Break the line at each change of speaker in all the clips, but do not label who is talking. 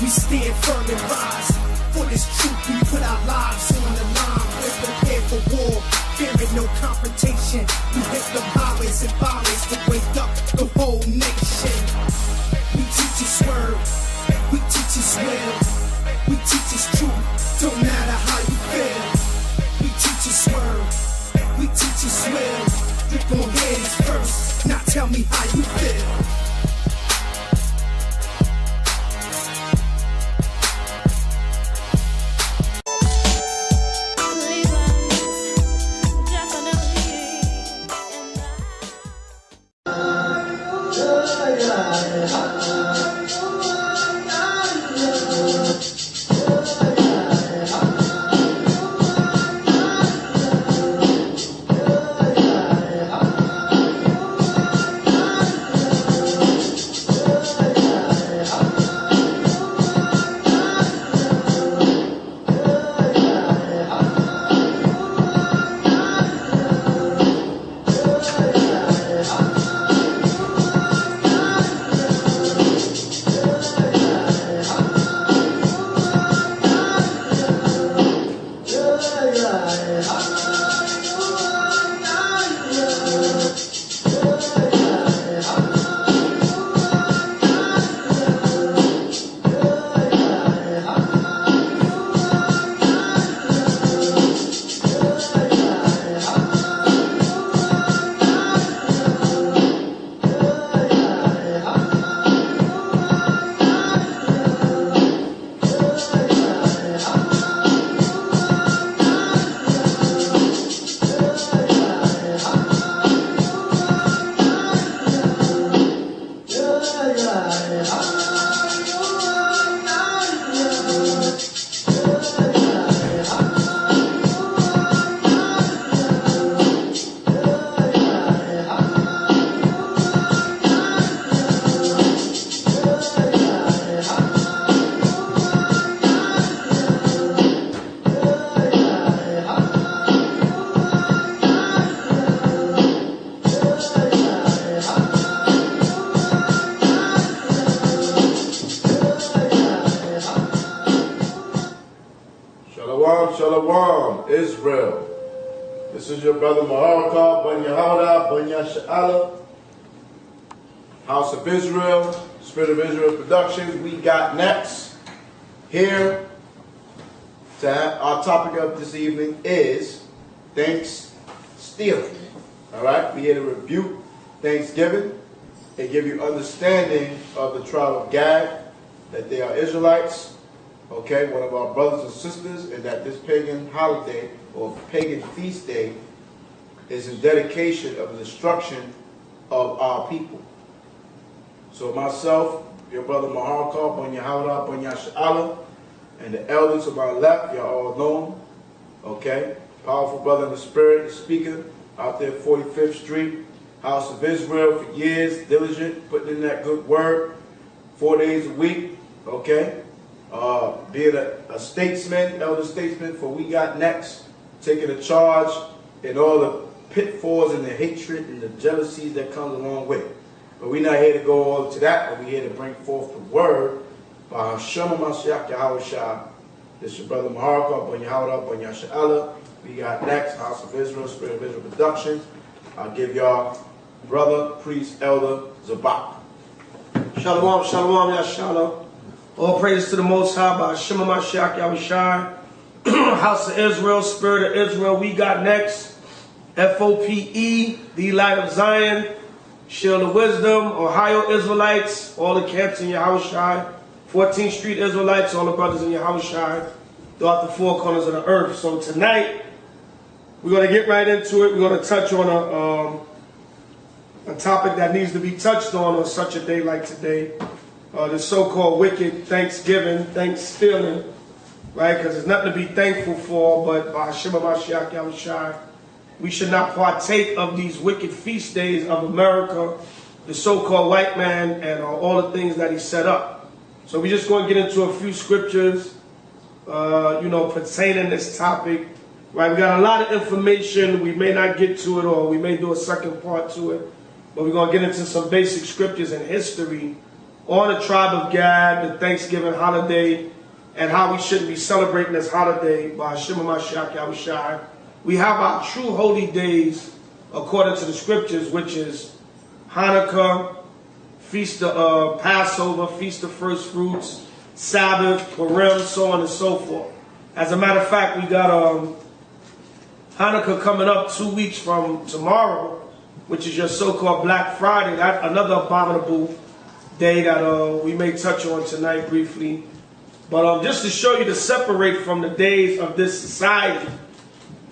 We stand firm and rise. For this truth, we put our lives on the line. We're prepared for war, fearing no confrontation. We hit the highways and byways to wake up the whole nation. We teach His word, we teach His will, we teach His truth, don't matter how you feel. We teach His word, we teach His will. You gon' hear His first, now tell me how you feel.
Shalom, Israel. This is your brother Maharawchaa, YAHAWAH, House of Israel, Spirit of Israel Productions. We got next here to have our topic of this evening is Thanksgiving. All right, we here to rebuke Thanksgiving and give you understanding of the tribe of Gad, that they are Israelites. Okay, one of our brothers and sisters, and that this pagan holiday or pagan feast day is in dedication of the destruction of our people. So myself, your brother Maharawchaa, YAHAWAH, and the elders to my left, y'all all know them. Okay, powerful brother in the spirit, the speaker out there, 45th Street, House of Israel for years, diligent, putting in that good word, 4 days a week. Okay. Being a statesman, elder statesman for We Got Next, taking a charge in all the pitfalls and the hatred and the jealousies that comes along with it. But we're not here to go all to that, but we're here to bring forth the word by SHAM YAHAWASHI. This is your brother Maharawchaa, YAHAWAH. We Got Next, House of Israel, Spirit of Israel Productions. I'll give y'all brother, priest, elder, Zabach.
Shalom, shalom, Yashalom. All praise to the Most High by Shema Mashiach Yahushai. House of Israel, Spirit of Israel, We Got Next. FOPE, the Light of Zion, Shield of Wisdom, Ohio Israelites, all the camps in Yahushai, 14th Street Israelites, all the brothers in Yahushai, throughout the four corners of the earth. So tonight, we're going to get right into it. We're going to touch on a topic that needs to be touched on such a day like today. The so-called wicked Thanksgiving, Thanksgiving, right? Because there's nothing to be thankful for, but by Shema Mashiach Yahushai, we should not partake of these wicked feast days of America, the so-called white man, and all the things that he set up. So we're just going to get into a few scriptures, pertaining this topic, right? We got a lot of information. We may not get to it, or we may do a second part to it, but we're going to get into some basic scriptures and history on the tribe of Gad, the Thanksgiving holiday, and how we shouldn't be celebrating this holiday by MASHAYACH YAHAWASHI. We have our true holy days according to the scriptures, which is Hanukkah, Feast of Passover, Feast of First Fruits, Sabbath, Purim, so on and so forth. As a matter of fact, we got Hanukkah coming up 2 weeks from tomorrow, which is your so-called Black Friday. That's another abominable day that we may touch on tonight briefly. But just to show you to separate from the days of this society,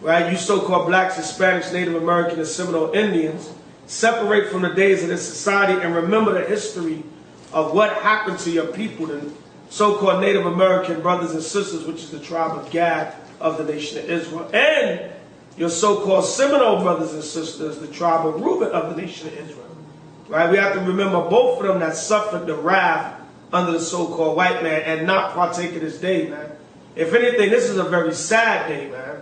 right? You so-called blacks, Hispanics, Native American, and Seminole Indians, separate from the days of this society and remember the history of what happened to your people, the so-called Native American brothers and sisters, which is the tribe of Gad of the nation of Israel, and your so-called Seminole brothers and sisters, the tribe of Reuben of the nation of Israel. Right? We have to remember both of them that suffered the wrath under the so-called white man and not partake of this day, man. If anything, this is a very sad day, man.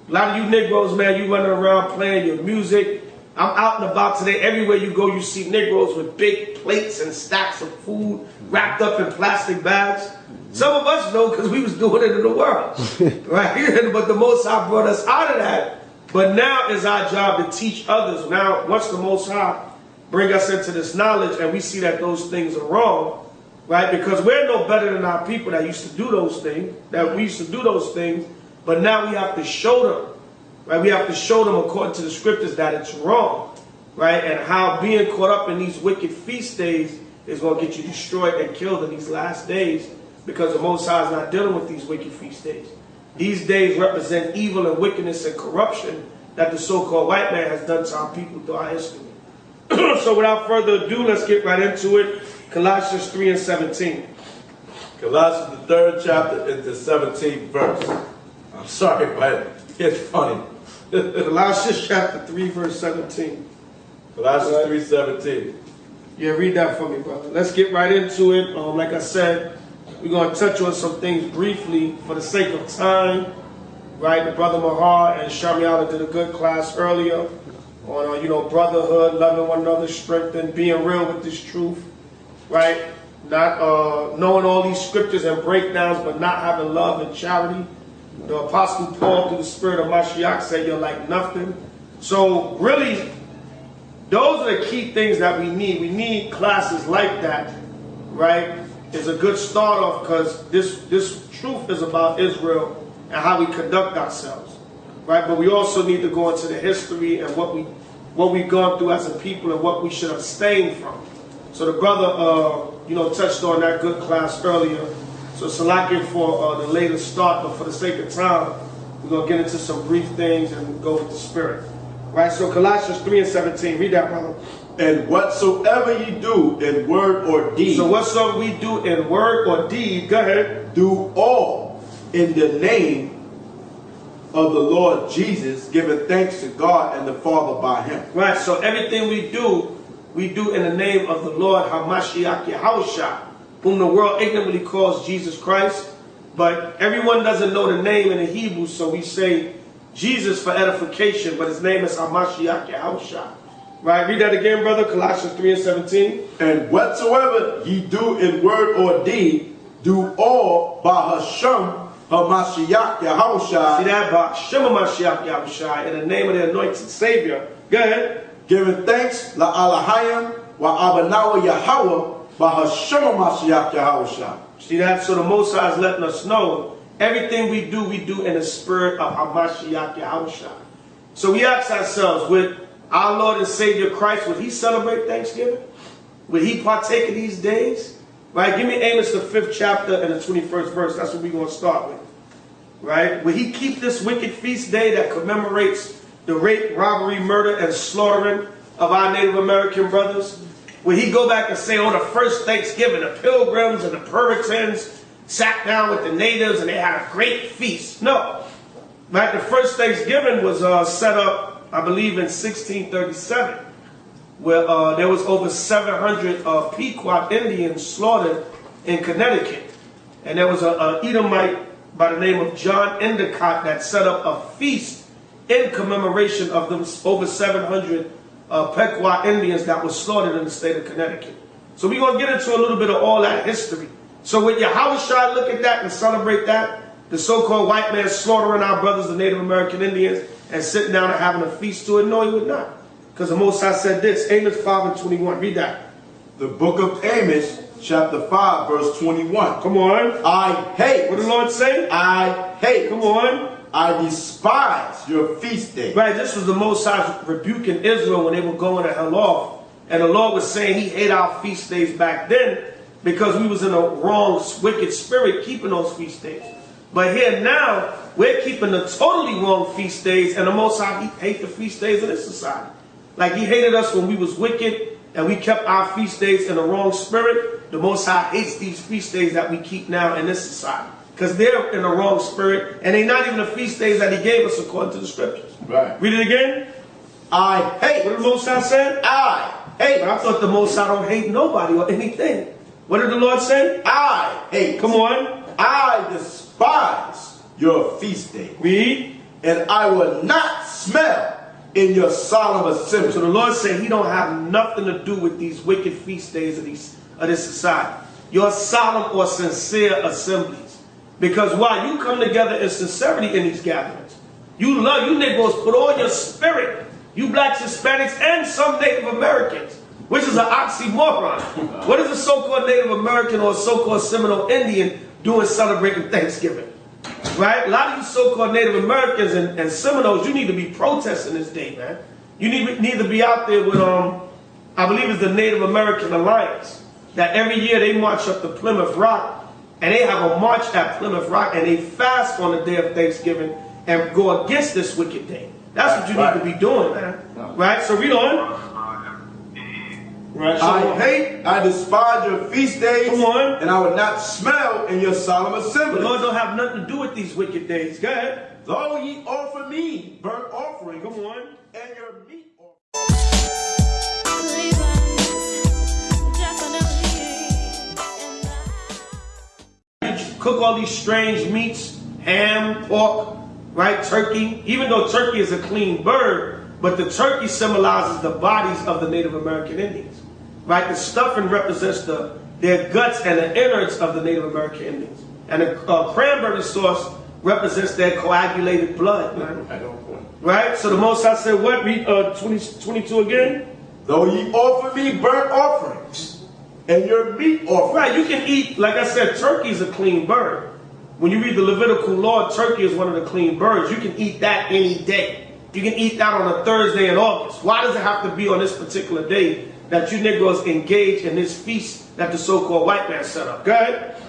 A lot of you Negroes, man, you running around playing your music. I'm out and about today. Everywhere you go, you see Negroes with big plates and stacks of food wrapped up in plastic bags. Some of us know because we was doing it in the world, right? But the Most High brought us out of that. But now is our job to teach others. Now, once the Most High bring us into this knowledge and we see that those things are wrong, right? Because we're no better than our people that used to do those things, but now we have to show them, right? We have to show them according to the scriptures that it's wrong, right? And how being caught up in these wicked feast days is going to get you destroyed and killed in these last days, because the Most High is not dealing with these wicked feast days. These days represent evil and wickedness and corruption that the so-called white man has done to our people through our history. So without further ado, let's get right into it. Colossians 3 and 17.
Colossians, the 3rd chapter, and the 17th verse. I'm sorry, but it's funny.
Colossians chapter 3, verse 17.
Colossians 3:17.
Yeah, read that for me, brother. Let's get right into it. Like I said, we're going to touch on some things briefly for the sake of time. Right? The brother Maharawchaa and SHAM did a good class earlier on, brotherhood, loving one another, strengthen, being real with this truth. Right? Not knowing all these scriptures and breakdowns, but not having love and charity. The Apostle Paul, through the spirit of Mashiach, said you're like nothing. So really, those are the key things that we need. We need classes like that, right? It's a good start off, because this truth is about Israel and how we conduct ourselves, right? But we also need to go into the history and what we've gone through as a people and what we should abstain from. So the brother, touched on that good class earlier. So Salakia for the later start, but for the sake of time, we're going to get into some brief things and go with the spirit. Right, so Colossians 3 and 17, read that, brother.
And whatsoever ye do in word or deed.
So whatsoever we do in word or deed, go ahead.
Do all in the name of the Lord Jesus, giving thanks to God and the Father by him.
Right, so everything we do in the name of the Lord, HaMashiach Yahawashi, whom the world ignorantly calls Jesus Christ. But everyone doesn't know the name in the Hebrew, so we say Jesus for edification, but his name is HaMashiach Yahawashi. Right, read that again, brother. Colossians 3 and 17.
And whatsoever ye do in word or deed, do all by Hashem, HaMashiach Yahawashi.
See that? By Hashem HaMashiach Yahawashi, in the name of the anointed Savior. Go ahead.
Giving thanks la Alahayim wa Abanawa Yahawah by Hashem HaMashiach Yahawashi.
See that? So the Most High is letting us know everything we do in the spirit of HaMashiach Yahawashi. So we ask ourselves, with our Lord and Savior Christ, would he celebrate Thanksgiving? Would he partake of these days? Right? Give me Amos, the 5th chapter and the 21st verse. That's what we're going to start with. Right? Would he keep this wicked feast day that commemorates the rape, robbery, murder, and slaughtering of our Native American brothers? Would he go back and say, on the first Thanksgiving, the Pilgrims and the Puritans sat down with the natives and they had a great feast? No. Right? The first Thanksgiving was set up, I believe, in 1637, where there was over 700 Pequot Indians slaughtered in Connecticut. And there was an Edomite by the name of John Endicott that set up a feast in commemoration of them over 700 Pequot Indians that were slaughtered in the state of Connecticut. So we're going to get into a little bit of all that history. So when YAHAWASHI look at that and celebrate that, the so-called white man slaughtering our brothers, the Native American Indians, and sitting down and having a feast to it, no, he would not. Because the Most High said this, Amos 5:21. Read that.
The book of Amos, chapter 5, verse 21.
Come on.
I hate.
What did the Lord say?
I hate.
Come on.
I despise your feast day.
Right, this was the Most High rebuking Israel when they were going to hell off. And the Lord was saying he hated our feast days back then because we was in a wrong, wicked spirit keeping those feast days. But here now, we're keeping the totally wrong feast days, and the Most High hate the feast days of this society. Like he hated us when we was wicked and we kept our feast days in the wrong spirit. The Most High hates these feast days that we keep now in this society. Because they're in the wrong spirit, and they're not even the feast days that he gave us according to the scriptures.
Right.
Read it again.
I hate.
What did the Most High say?
I hate.
I thought the Most High don't hate nobody or anything. What did the Lord say?
I hate.
Come on.
I despise your feast day.
Read.
And I will not smell in your solemn assembly.
So the Lord said he don't have nothing to do with these wicked feast days of this society. Your solemn or sincere assemblies. Because why? You come together in sincerity in these gatherings. You love, you Negroes put all your spirit. You blacks, Hispanics, and some Native Americans. Which is an oxymoron. What is a so-called Native American or a so-called Seminole Indian doing celebrating Thanksgiving? Right? A lot of you so-called Native Americans and Seminoles, you need to be protesting this day, man. You need to be out there with, I believe it's the Native American Alliance, that every year they march up to Plymouth Rock, and they have a march at Plymouth Rock, and they fast on the day of Thanksgiving and go against this wicked day. That's what you need to be doing, man. Right? So read on. Right. So
I despise your feast days.
Come on.
And I will not smell in your solemn assembly.
The Lord don't have nothing to do with these wicked days. Go ahead.
Though ye offer me burnt offerings.
Come on.
And your meat offering.
Cook all these strange meats, ham, pork, right, turkey. Even though turkey is a clean bird, but the turkey symbolizes the bodies of the Native American Indians, right? The stuffing represents their guts and the innards of the Native American Indians, and the cranberry sauce represents their coagulated blood, right? So the Most High said, what? Read 22 again.
Though ye offer me burnt offerings. And your meat offering.
Right, you can eat, like I said, turkey is a clean bird. When you read the Levitical law, turkey is one of the clean birds. You can eat that any day. You can eat that on a Thursday in August. Why does it have to be on this particular day that you Negroes engage in this feast that the so-called white man set up? Go ahead.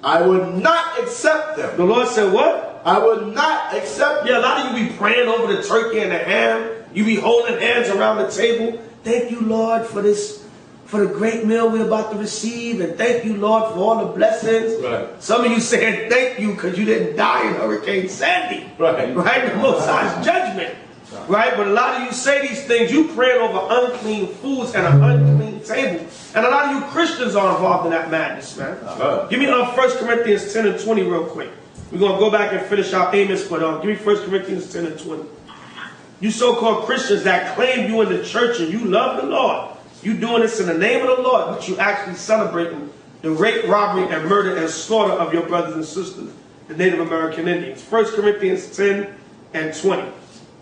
I would not accept them.
The Lord said what?
I would not accept them.
Yeah, a lot of you be praying over the turkey and the ham. You be holding hands around the table. Thank you, Lord, for this. For the great meal we're about to receive, and thank you, Lord, for all the blessings.
Right.
Some of you saying thank you because you didn't die in Hurricane Sandy.
Right.
Right? The Most High's judgment. Right? But a lot of you say these things, you praying over unclean foods and an unclean table. And a lot of you Christians are involved in that madness, man. Give me 1 Corinthians 10 and 20 real quick. We're going to go back and finish our Amos, but give me 1 Corinthians 10 and 20. You so-called Christians that claim you in the church and you love the Lord. You doing this in the name of the Lord, but you actually celebrating the rape, robbery, and murder and slaughter of your brothers and sisters, the Native American Indians. 1 Corinthians 10 and 20.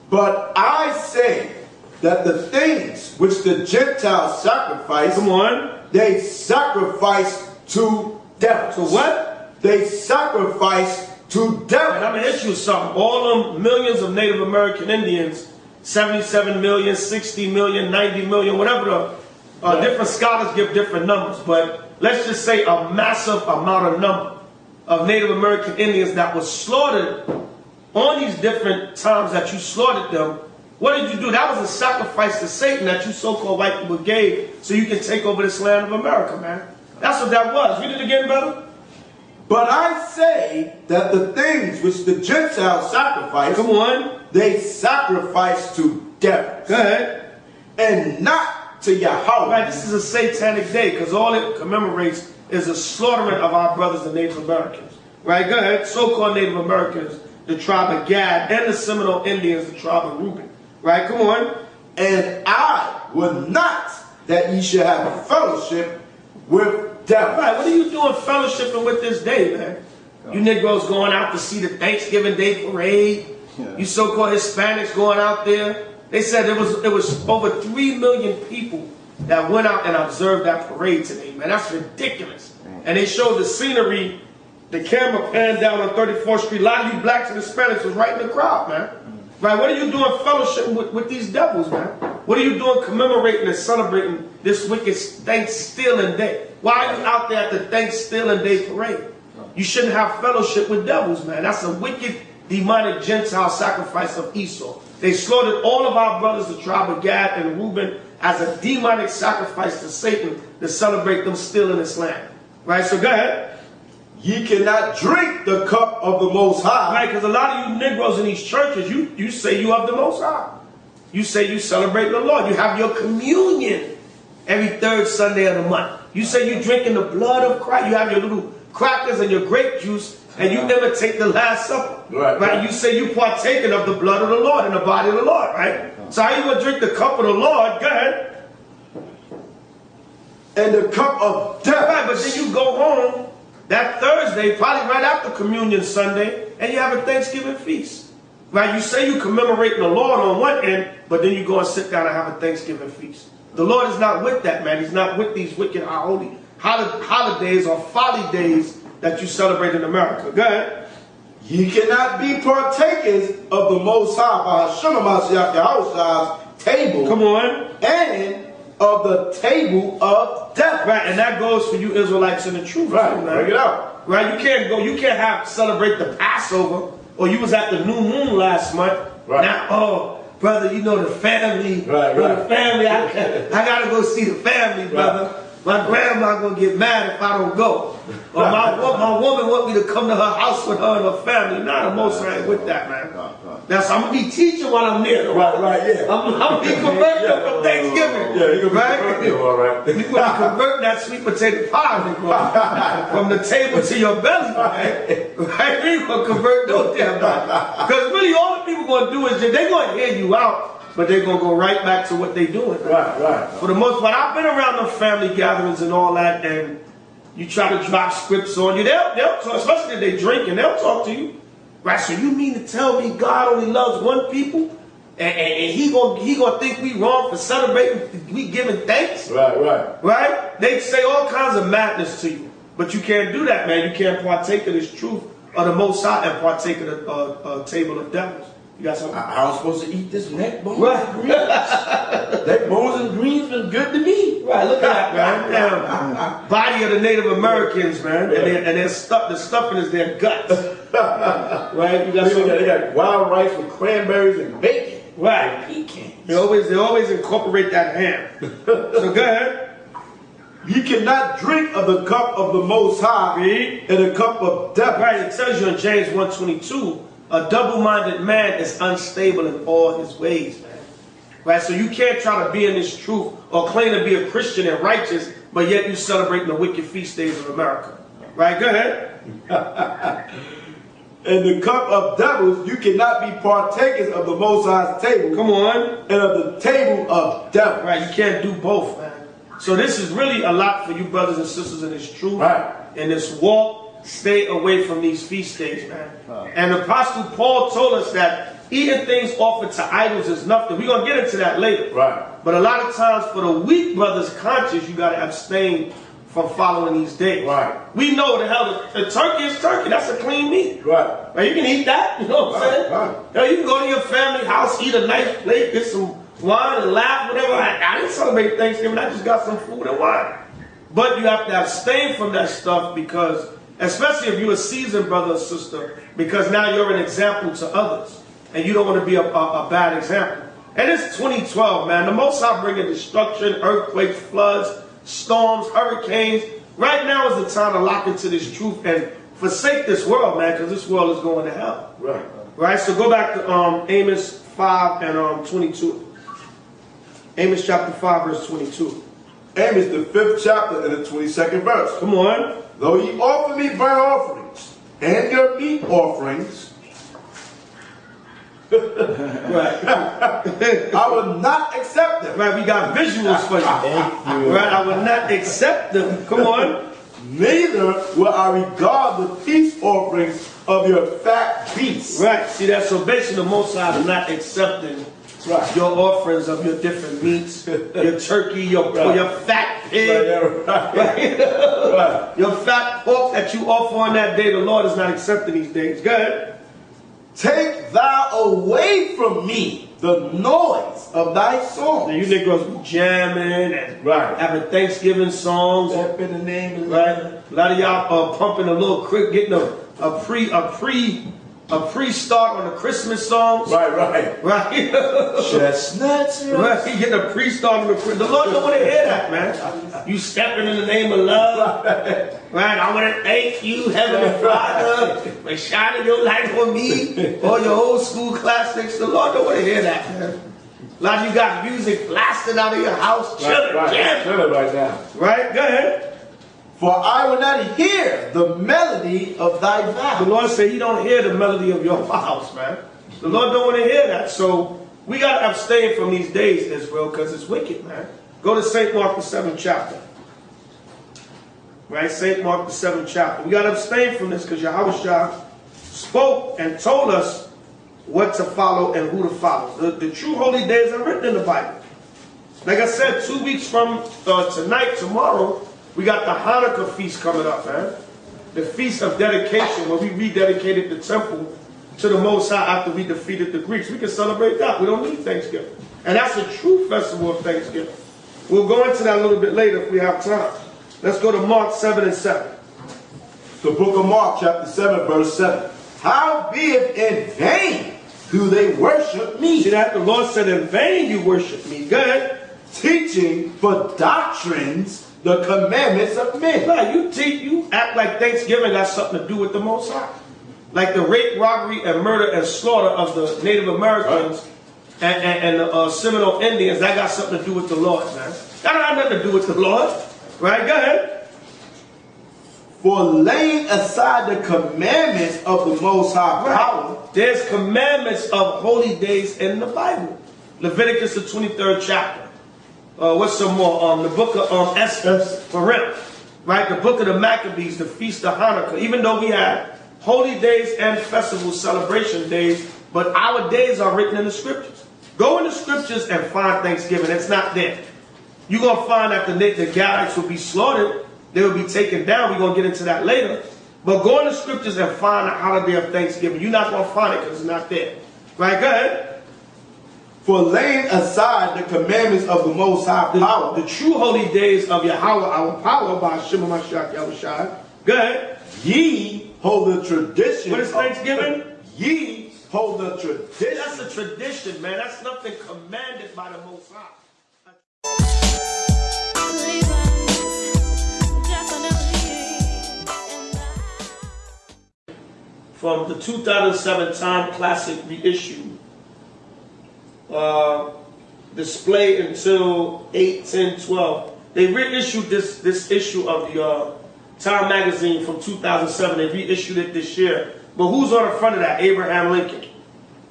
But I say that the things which the Gentiles sacrifice,
come on,
they sacrifice to devils.
So what?
They sacrifice to devils.
And I'm going to hit you with something. All them millions of Native American Indians, 77 million, 60 million, 90 million, whatever the different scholars give different numbers, but let's just say a massive amount of number of Native American Indians that was slaughtered on these different times that you slaughtered them. What did you do? That was a sacrifice to Satan that you so-called white people gave so you can take over this land of America, man. That's what that was. Read it again, brother.
But I say that the things which the Gentiles sacrifice,
come on,
they sacrifice to devils.
Go ahead.
And not to YAHAWAH.
Right, this is a satanic day because all it commemorates is the slaughtering of our brothers, the Native Americans. Right, go ahead. So-called Native Americans, the tribe of Gad, and the Seminole Indians, the tribe of Reuben. Right, come on.
And I would not that ye should have fellowship with devils.
Right, what are you doing fellowshipping with this day, man? You Negroes going out to see the Thanksgiving Day parade. You so-called Hispanics going out there. They said it was over 3 million people that went out and observed that parade today, man. That's ridiculous. And they showed the scenery. The camera panned down on 34th Street. A lot of you blacks and Hispanics was right in the crowd, man. Right? What are you doing fellowship with these devils, man? What are you doing commemorating and celebrating this wicked Thanksgiving Day? Why are you out there at the Thanksgiving Day parade? You shouldn't have fellowship with devils, man. That's a wicked, demonic Gentile sacrifice of Esau. They slaughtered all of our brothers, the tribe of Gad and Reuben, as a demonic sacrifice to Satan to celebrate them still in this land. Right? So go ahead.
Ye cannot drink the cup of the Most High.
Right, because a lot of you Negroes in these churches, you say you have the Most High. You say you celebrate the Lord. You have your communion every third Sunday of the month. You say you drinking the blood of Christ. You have your little crackers and your grape juice, and you imitate the Last Supper. Right? You say you partaking of the blood of the Lord and the body of the Lord, right? So how you going to drink the cup of the Lord? Go ahead.
And the cup of death.
Right, but then you go home that Thursday, probably right after Communion Sunday, and you have a Thanksgiving feast. Right? You say you commemorating the Lord on one end, but then you go and sit down and have a Thanksgiving feast. The Lord is not with that, man. He's not with these wicked, holy holidays or folly days that you celebrate in America. Go ahead.
Ye cannot be partakers of the Most High by MASHAYACH YAHAWASHI's table.
Come on.
And of the table of death.
Right, and that goes for you Israelites in the truth.
Right,
man.
bring it out.
Right, you can't celebrate the Passover, or you was at the new moon last month.
Right.
Now, oh, brother, you know the family.
Right.
The family, I gotta go see the family, brother.
Right.
My grandma gonna get mad if I don't go. Or my woman want me to come to her house with her and her family. Nah, the Most High ain't with that, man. Now, so I'm gonna be teaching while I'm there.
Right, yeah.
I'm gonna be converting from Thanksgiving.
Yeah, you're gonna be
converting,
all right.
You're gonna convert that sweet potato pie, nigga, from the table to your belly, right? Right? We gonna convert those damn bodies. Because really, all the people gonna do is they gonna hear you out, but they're gonna go right back to what they doing.
Right.
For the most part, I've been around the family gatherings and all that, and you try to drop scripts on you. They'll talk, especially if they drink, and they'll talk to you. Right, so you mean to tell me God only loves one people, and he gonna think we wrong for celebrating, we giving thanks? Right? They say all kinds of madness to you, but you can't do that, man. You can't partake of this truth of the Most High and partake of the table of devils. You got something?
I was supposed to eat this neck bones
Right.
and greens. Neck bones and greens been good to me.
Right, look at that, man. Damn. Body of the Native Americans, man. And the stuffing is their guts. Right? You got
They got wild rice with cranberries and bacon.
Right.
And pecans.
They always incorporate that ham. So go ahead.
Ye cannot drink of the cup of the Most High and the cup of death.
Right, it tells you in James 1:22, a double-minded man is unstable in all his ways, man. Right, so you can't try to be in this truth or claim to be a Christian and righteous, but yet you celebrating the wicked feast days of America. Right, go ahead.
And the cup of devils, you cannot be partakers of the Most High's table.
Come on.
And of the table of devils.
Right, you can't do both, man. So this is really a lot for you brothers and sisters in this truth.
Right.
In this walk. Stay away from these feast days, man. And the Apostle Paul told us that eating things offered to idols is nothing. We're going to get into that later.
Right.
But a lot of times for the weak brother's conscience, you got to abstain from following these days.
Right.
We know the hell, the turkey is turkey. That's a clean meat.
Right.
You can eat that. You know what I'm saying?
Right.
You can go to your family house, eat a nice plate, get some wine and laugh, whatever. I didn't celebrate Thanksgiving. I just got some food and wine. But you have to abstain from that stuff because, especially if you're a seasoned brother or sister, because now you're an example to others. And you don't want to be a bad example. And it's 2012, man. The Most High bringing destruction, earthquakes, floods, storms, hurricanes. Right now is the time to lock into this truth and forsake this world, man, because this world is going to hell. Right? So go back to Amos 5 and 22. Amos chapter 5, verse 22.
Amos, the 5th chapter and the 22nd verse.
Come on.
Though ye offer me burnt offerings and your meat offerings,
Right.
I will not accept them.
Right, we got visuals for you.
Thank you.
Right, I will not accept them. Come on.
Neither will I regard the peace offerings of your fat beasts.
Right, see that? So basically the Most High is not accepting your offerings of your different meats, your turkey, your fat pig,
Right.
your fat pork that you offer on that day. The Lord is not accepting these days. Go ahead.
Take thou away from me the noise of thy song.
Now you Negroes be jamming and having Thanksgiving songs.
Step in the name of the
Right? A lot of y'all pumping a little quick, getting a pre-start on the Christmas songs.
Right.
Right?
chestnuts.
Right? You getting a pre-start on the Christmas. The Lord don't want to hear that, man. You stepping in the name of love. Right? I want to thank you, Heavenly Father, for shining your light on me. All your old school classics. The Lord don't want to hear that, man. A lot of you got music blasting out of your house, chilling, jamming.
Chilling right now.
Right? Go ahead.
For I will not hear the melody of thy vows.
The Lord said he don't hear the melody of your vows, man. The Lord don't want to hear that. So we got to abstain from these days, Israel, because it's wicked, man. Go to St. Mark, the 7th chapter. Right? St. Mark, the 7th chapter. We got to abstain from this because YAHAWASHI spoke and told us what to follow and who to follow. The true holy days are written in the Bible. Like I said, 2 weeks from tonight, tomorrow, we got the Hanukkah feast coming up, man. The Feast of Dedication, where we rededicated the temple to the Most High after we defeated the Greeks. We can celebrate that. We don't need Thanksgiving. And that's a true festival of Thanksgiving. We'll go into that a little bit later if we have time. Let's go to Mark 7 and 7.
The book of Mark, chapter 7, verse 7. Howbeit in vain do they worship me.
See that? The Lord said, in vain you worship me. Go ahead.
Teaching for doctrines the commandments of men.
Right, you act like Thanksgiving got something to do with the Most High. Like the rape, robbery, and murder and slaughter of the Native Americans and the Seminole Indians, that got something to do with the Lord, man. That don't have nothing to do with the Lord. Right, go ahead.
For laying aside the commandments of the Most High power.
There's commandments of holy days in the Bible. Leviticus, the 23rd chapter. What's some more? The book of Esther, Purim, right? The book of the Maccabees, the Feast of Hanukkah. Even though we have holy days and festival celebration days, but our days are written in the scriptures. Go in the scriptures and find Thanksgiving. It's not there. You're going to find that the Gadites will be slaughtered. They will be taken down. We're going to get into that later. But go in the scriptures and find the holiday of Thanksgiving. You're not going to find it because it's not there. Right? Go ahead.
For laying aside the commandments of the Most High power.
The true holy days of YAHAWAH, our power, by MASHAYACH Yahushua. Go ahead.
Ye hold the tradition.
What is Thanksgiving?
Ye hold the tradition.
That's a tradition, man. That's nothing commanded by the Most High. From the 2007 Time Classic reissue, display until 8/10/12. They reissued this issue of the Time magazine from 2007. They reissued it this year. But who's on the front of that? Abraham Lincoln.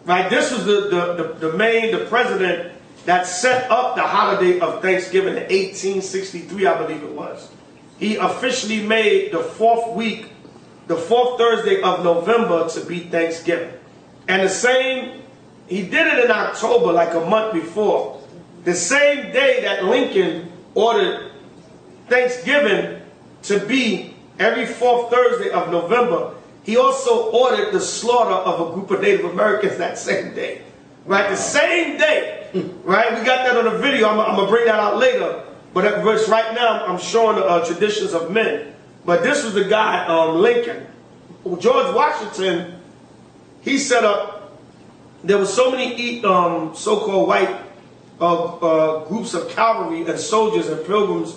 Right? This was the president that set up the holiday of Thanksgiving in 1863, I believe it was. He officially made the fourth Thursday of November to be Thanksgiving. And he did it in October, like a month before. The same day that Lincoln ordered Thanksgiving to be every fourth Thursday of November, he also ordered the slaughter of a group of Native Americans that same day. Right? The same day. Right? We got that on the video. I'm going to bring that out later. But right now, I'm showing the traditions of men. But this was the guy, Lincoln. George Washington, he set up, there were so many so-called white groups of cavalry and soldiers and pilgrims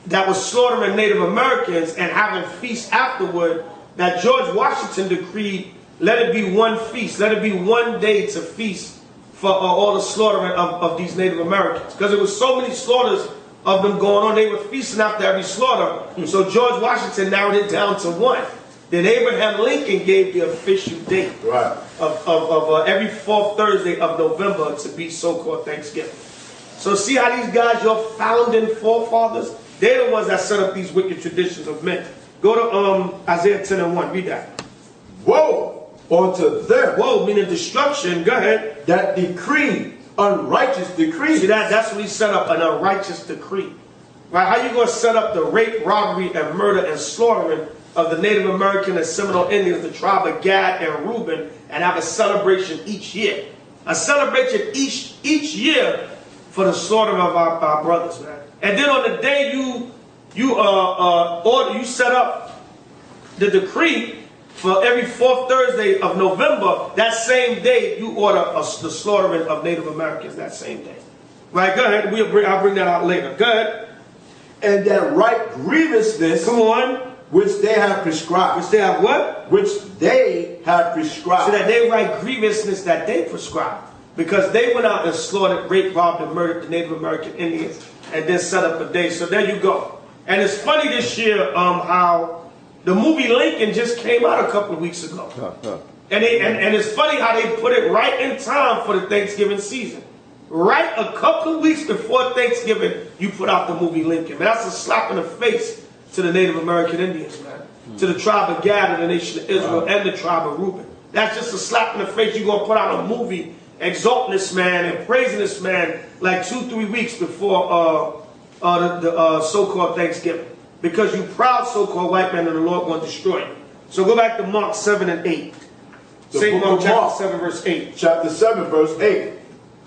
that were slaughtering Native Americans and having feasts afterward, that George Washington decreed, let it be one feast, let it be one day to feast for all the slaughtering of these Native Americans. Because there was so many slaughters of them going on, they were feasting after every slaughter. So George Washington narrowed it down to one. Then Abraham Lincoln gave the official date of every fourth Thursday of November to be so-called Thanksgiving. So see how these guys, your founding forefathers, they're the ones that set up these wicked traditions of men. Go to Isaiah 10:1. Read that.
Woe unto them.
Woe meaning destruction. Go ahead.
That decree unrighteous decree.
See that's what he set up, an unrighteous decree. Right? How you going to set up the rape, robbery, and murder and slaughtering of the Native American and Seminole Indians, the tribe of Gad and Reuben, and have a celebration each year? A celebration each year for the slaughter of our brothers, man. And then on the day you set up the decree for every fourth Thursday of November, that same day you order the slaughtering of Native Americans that same day. Right, go ahead. I'll bring that out later. Go ahead.
And that right grievousness,
come on,
which they have prescribed.
Which they have what?
Which they have prescribed.
So that they right grievousness that they prescribed. Because they went out and slaughtered, raped, robbed, and murdered the Native American Indians and then set up a day. So there you go. And it's funny this year how the movie Lincoln just came out a couple of weeks ago. And it's funny how they put it right in time for the Thanksgiving season. Right a couple of weeks before Thanksgiving, you put out the movie Lincoln. Man, that's a slap in the face to the Native American Indians, man. To the tribe of Gad and the nation of Israel and the tribe of Reuben. That's just a slap in the face. You're going to put out a movie exalting this man and praising this man like 2-3 weeks before the so-called Thanksgiving. Because you proud so-called white man and the Lord going to destroy you. So go back to Mark 7 and 8. St. Mark chapter 7 verse 8.
Chapter 7 verse 8.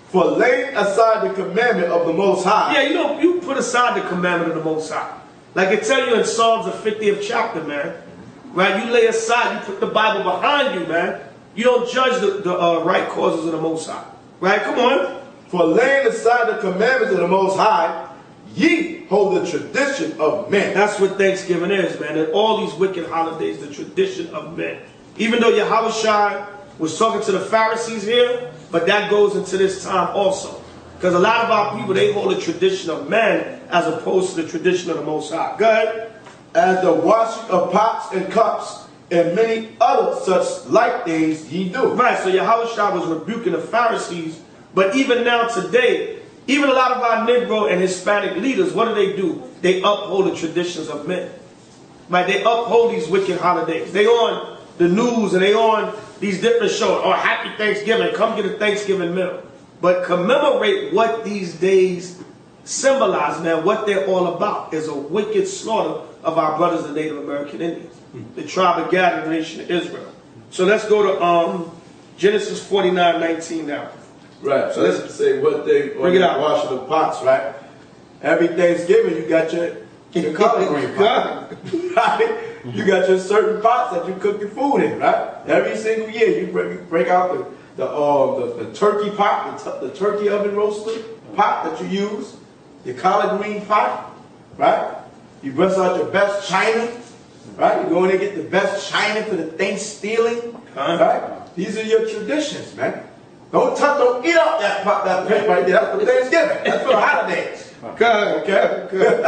For laying aside the commandment of the Most High.
Yeah, you put aside the commandment of the Most High. Like it tell you in Psalms the 50th chapter, man. Right? You lay aside, you put the Bible behind you, man. You don't judge the right causes of the Most High. Right? Come on.
For laying aside the commandments of the Most High, ye hold the tradition of men.
That's what Thanksgiving is, man. And all these wicked holidays, the tradition of men. Even though YAHAWASHI was talking to the Pharisees here, but that goes into this time also. Because a lot of our people, they hold the tradition of men as opposed to the tradition of the Most High. Go ahead.
As the washing of pots and cups and many other such like things ye do.
Right, so YAHAWASHI was rebuking the Pharisees. But even now today, even a lot of our Negro and Hispanic leaders, what do? They uphold the traditions of men. Right, they uphold these wicked holidays. They on the news and they on these different shows. Oh, happy Thanksgiving. Come get a Thanksgiving meal. But commemorate what these days symbolize, man. What they're all about is a wicked slaughter of our brothers, the Native American Indians. The tribe of Gad and the nation of Israel. So let's go to Genesis 49:19 now.
Right. So let's say what they
bring it out.
Washing the pots, right? Every Thanksgiving you got your collard green pot. Right? You got your certain pots that you cook your food in, right? Every single year you break out the turkey pot, the turkey oven roaster pot that you use, your collard green pot, right? You bust out your best china, right? You go in and get the best china for the Thanksgiving, right? These are your traditions, man. Don't eat up that pot, that plate right there. That's for Thanksgiving. That's for the holidays.
Good, okay? Good.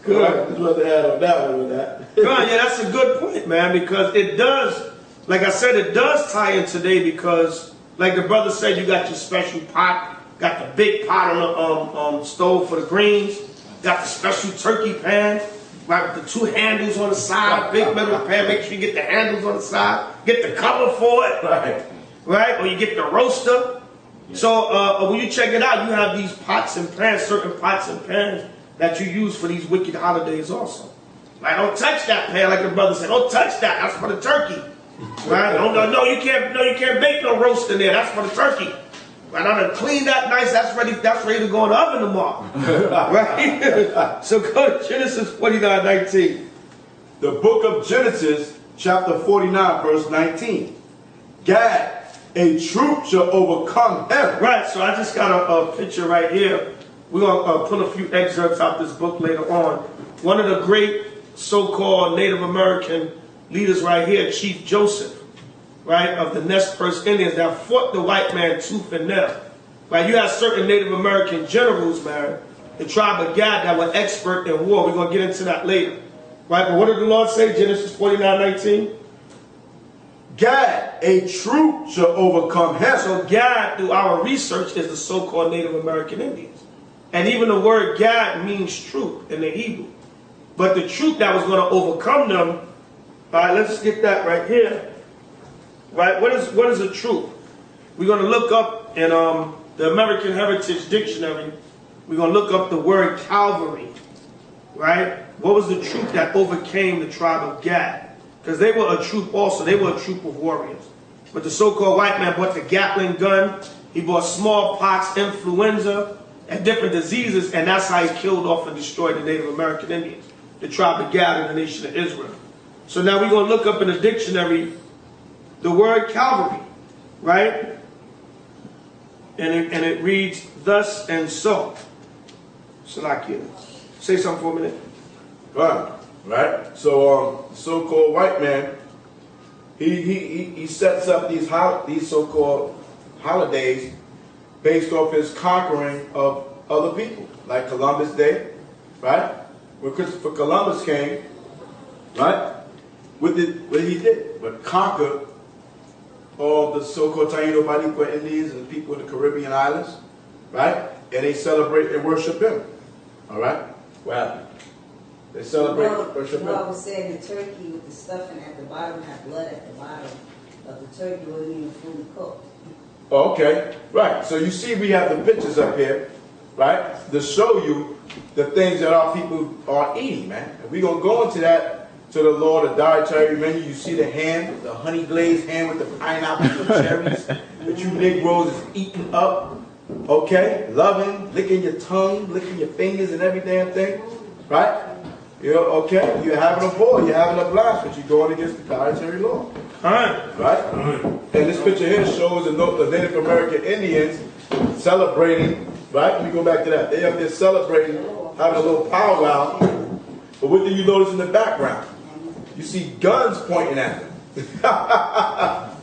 Good. Just want to add on that one with that.
Good, yeah, that's a good point, man, because it does, like I said, it does tie in today because, like the brother said, you got your special pot, got the big pot on the stove for the greens, got the special turkey pan, right, with the 2 handles on the side, big metal pan, make sure you get the handles on the side, get the cover for it, right, or you get the roaster. So when you check it out, you have these pots and pans, certain pots and pans that you use for these wicked holidays also. Like, don't touch that pan, like the brother said. Don't touch that. That's for the turkey. Right? No, you can't bake no roast in there. That's for the turkey. Right? I'm gonna clean that nice. That's ready to go in the oven tomorrow. Right? So go to Genesis 49:19.
The book of Genesis, chapter 49, verse 19. Gad, a troop shall overcome him.
Right. So I just got a picture right here. We're going to pull a few excerpts out this book later on. One of the great so-called Native American leaders right here, Chief Joseph, right, of the Nez Perce Indians that fought the white man tooth and nail. Right, you have certain Native American generals, man, the tribe of Gad that were expert in war. We're going to get into that later. Right, but what did the Lord say? Genesis 49:19.
Gad, a troop shall overcome him.
So Gad, through our research, is the so-called Native American Indians. And even the word Gad means troop in the Hebrew. But the troop that was going to overcome them, all right, let's get that right here. Right, what is a troop? We're going to look up in the American Heritage Dictionary, we're going to look up the word cavalry. Right? What was the troop that overcame the tribe of Gad? Because they were a troop also. They were a troop of warriors. But the so-called white man brought the Gatling gun. He brought smallpox, influenza, and different diseases. And that's how he killed off and destroyed the Native American Indians, the tribe of Gad and the nation of Israel. So now we're going to look up in the dictionary the word cavalry. Right? And it reads, thus and so. Salakia. Say something for a minute.
Right? So the so-called white man, he sets up these so-called holidays based off his conquering of other people, like Columbus Day, right? When Christopher Columbus came, right? What he did? But conquer all the so-called Taino Bariqua Indians and the people in the Caribbean islands, right? And they celebrate and worship him. All right? What happened? They celebrate and worship him.
I was saying the turkey with the stuffing at the bottom had blood at the bottom of the turkey wasn't even fully cooked.
Okay, right. So you see we have the pictures up here, right? To show you the things that our people are eating, man. And we're going to go into that, to the law, the dietary menu. You see the ham, the honey glazed ham with the pineapples and cherries that you Negroes is eating up. Okay? Loving, licking your tongue, licking your fingers and every damn thing. Right? You know, okay? You're having a ball, you're having a blast, but you're going against the dietary law.
Alright.
Right? And this picture here shows the Native American Indians celebrating, right? Let me go back to that. They up there celebrating, having a little powwow. But what do you notice in the background? You see guns pointing at them.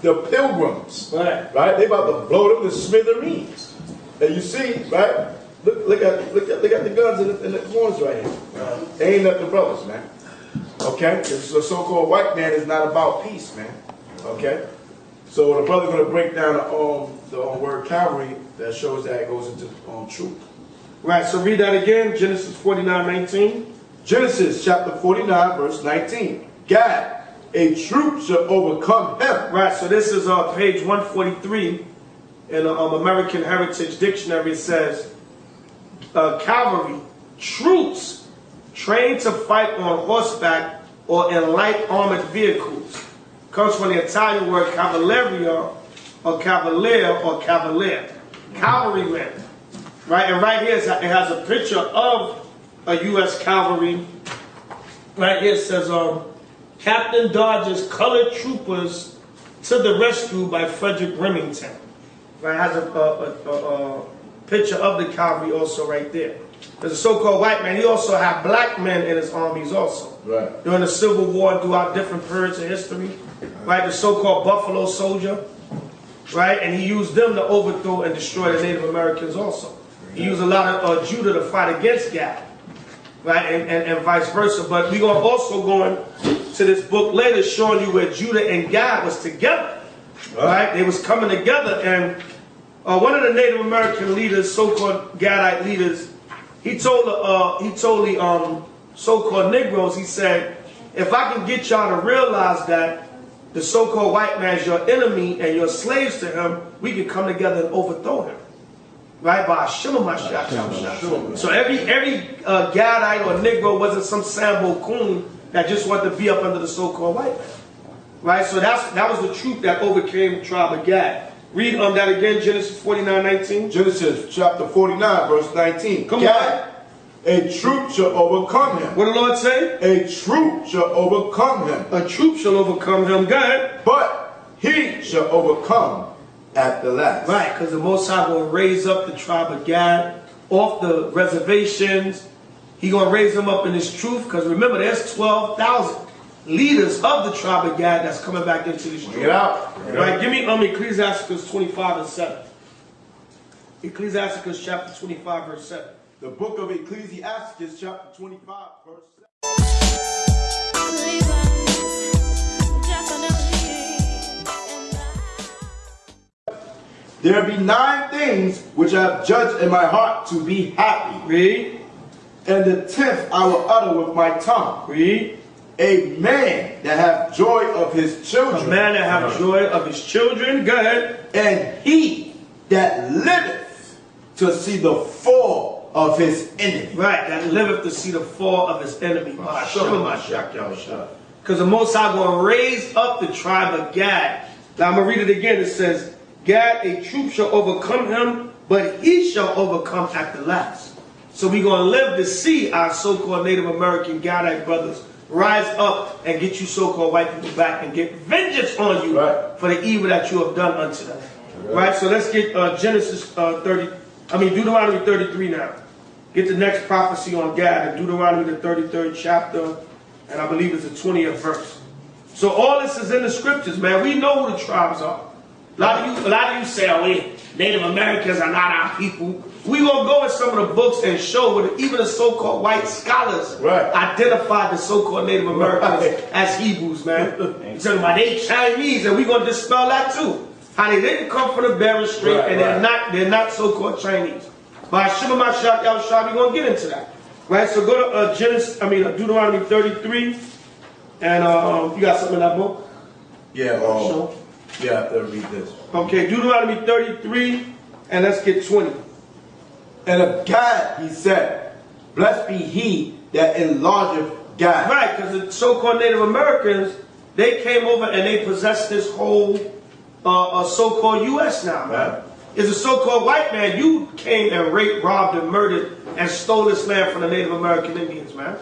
The pilgrims.
Right.
Right? They about to blow them to smithereens. And you see, right? Look at the guns in the corners right here. They ain't nothing brothers, man. Okay? The so-called white man is not about peace, man. Okay? So the brother's going to break down the word cavalry that shows that it goes into truth.
Right, so read that again, Genesis 49:19.
Genesis chapter 49, verse 19. Gad, a troop shall overcome him.
Right, so this is page 143 in the American Heritage Dictionary. It says, cavalry, troops trained to fight on horseback or in light armored vehicles. Comes from the Italian word cavalleria or cavalier or cavalier. Cavalrymen. Right, and right here it has a picture of a U.S. cavalry. Right here it says, Captain Dodge's colored troopers to the rescue by Frederick Remington. Right, it has a picture of the cavalry also right there. There's a so-called white man. He also had black men in his armies also. Right. During the Civil War, throughout different periods of history. Right, the so-called Buffalo Soldier. Right, and he used them to overthrow and destroy the Native Americans also. He used a lot of Judah to fight against Gad. Right, and vice versa. But we're going to also go into this book later showing you where Judah and Gad was together. Right, they was coming together, and one of the Native American leaders, so-called Gadite leaders, he told the so-called Negroes, he said, if I can get y'all to realize that the so-called white man is your enemy and you're slaves to him, we can come together and overthrow him. Right? By MASHAYACH. So every Gadite or Negro wasn't some Sambo coon that just wanted to be up under the so-called white man. Right? So that was the truth that overcame the tribe of Gad. Read that again, Genesis 49:19.
Genesis chapter 49, verse 19.
Come
Gad, a troop shall overcome him.
What did the Lord say?
A troop shall overcome him.
A troop shall overcome him. Go ahead.
But he shall overcome at the last.
Right, because the Most High will raise up the tribe of Gad off the reservations. He's going to raise them up in his truth, because remember, there's 12,000 leaders of the tribe of Gad that's coming back into this truth.
Get out.
Right, give me Ecclesiasticus 25 and 7. Ecclesiasticus chapter 25, verse 7.
The book of Ecclesiasticus chapter 25, verse 7. There be 9 things which I have judged in my heart to be happy.
Read.
And the 10th I will utter with my tongue.
Read.
A man that hath joy of his children.
A man that hath joy of his children. Go ahead.
And he that liveth to see the fall of his enemy.
Right, that liveth to see the fall of his enemy. Because the Most High going to raise up the tribe of Gad. Now I'm going to read it again. It says, Gad, a troop shall overcome him, but he shall overcome at the last. So we're going to live to see our so-called Native American Gadite brothers rise up and get you so-called white people back and get vengeance on you for the evil that you have done unto them. Right, so let's get Deuteronomy 33 now. Get the next prophecy on Gad in Deuteronomy the 33rd chapter, and I believe it's the 20th verse. So all this is in the scriptures, man. We know who the tribes are. A lot of you say, oh, Native Americans are not our people. We're going to go in some of the books and show what even the so-called white scholars identified the so-called Native Americans as Hebrews, man. You're talking about they Chinese, and we're going to dispel that too. How they didn't come from the Bering Strait, and they're not so-called Chinese. But MASHAYACH, we're going to get into that. Right, so go to Deuteronomy 33, and you got something in that book?
Yeah, yeah, I have to read this.
Okay, Deuteronomy 33, and let's get 20.
And of Gad he said, blessed be he that enlargeth Gad.
Right, because the so-called Native Americans, they came over and they possessed this whole so-called U.S. now, man. As a so-called white man, you came and raped, robbed, and murdered, and stole this land from the Native American Indians, man.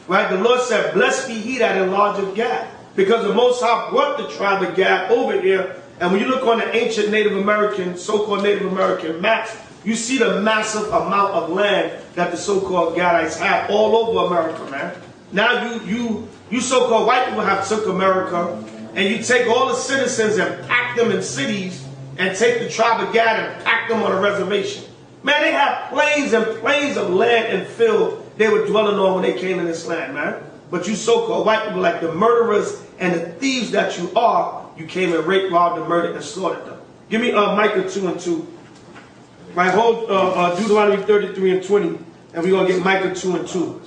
Right, the Lord said, blessed be he that enlargeth Gad. Because the Most High brought the tribe of Gad over here, and when you look on the ancient Native American, so-called Native American maps, you see the massive amount of land that the so-called Gadites had all over America, man. Now you so-called white people have took America, and you take all the citizens and pack them in cities, and take the tribe of Gad and pack them on a reservation. Man, they have plains and plains of land and field they were dwelling on when they came in this land, man. But you so-called white people, like the murderers and the thieves that you are, you came and raped, robbed, and murdered, and slaughtered them. Give me Micah 2:2. Right, hold Deuteronomy 33 and 20, and we're going to get Micah 2 and 2.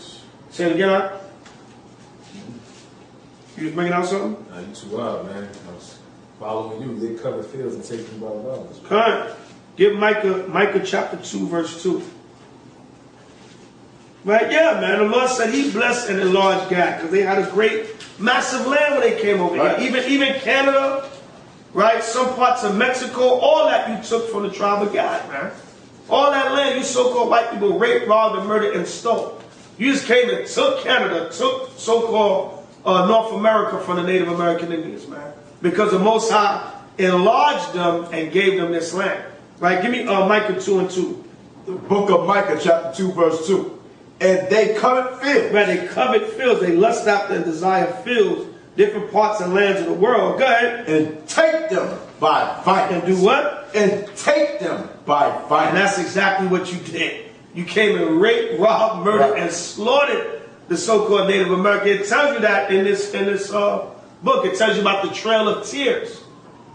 Say it again, huh? You just bringing out something?
Nah, you too wild, man. I was following you. They cover fields and take them by violence.
All right. Give Micah chapter 2, verse 2. Right, yeah, man. The Lord said he blessed and enlarged Gad because they had a great, massive land when they came over here. Even Canada, right? Some parts of Mexico, all that you took from the tribe of Gad, man. All that land you so-called white people raped, robbed, and murdered, and stole. You just came and took Canada, took so-called North America from the Native American Indians, man. Because the Most High enlarged them and gave them this land. Right? Give me Micah 2 and 2.
The book of Micah, chapter 2, verse 2. And they covet fields.
Right, they covet fields. They lust after and desire fields, different parts and lands of the world. Go ahead.
And take them by violence.
And do what?
And take them by violence.
And that's exactly what you did. You came and raped, robbed, murdered, and slaughtered the so-called Native American. It tells you that in this book. It tells you about the Trail of Tears.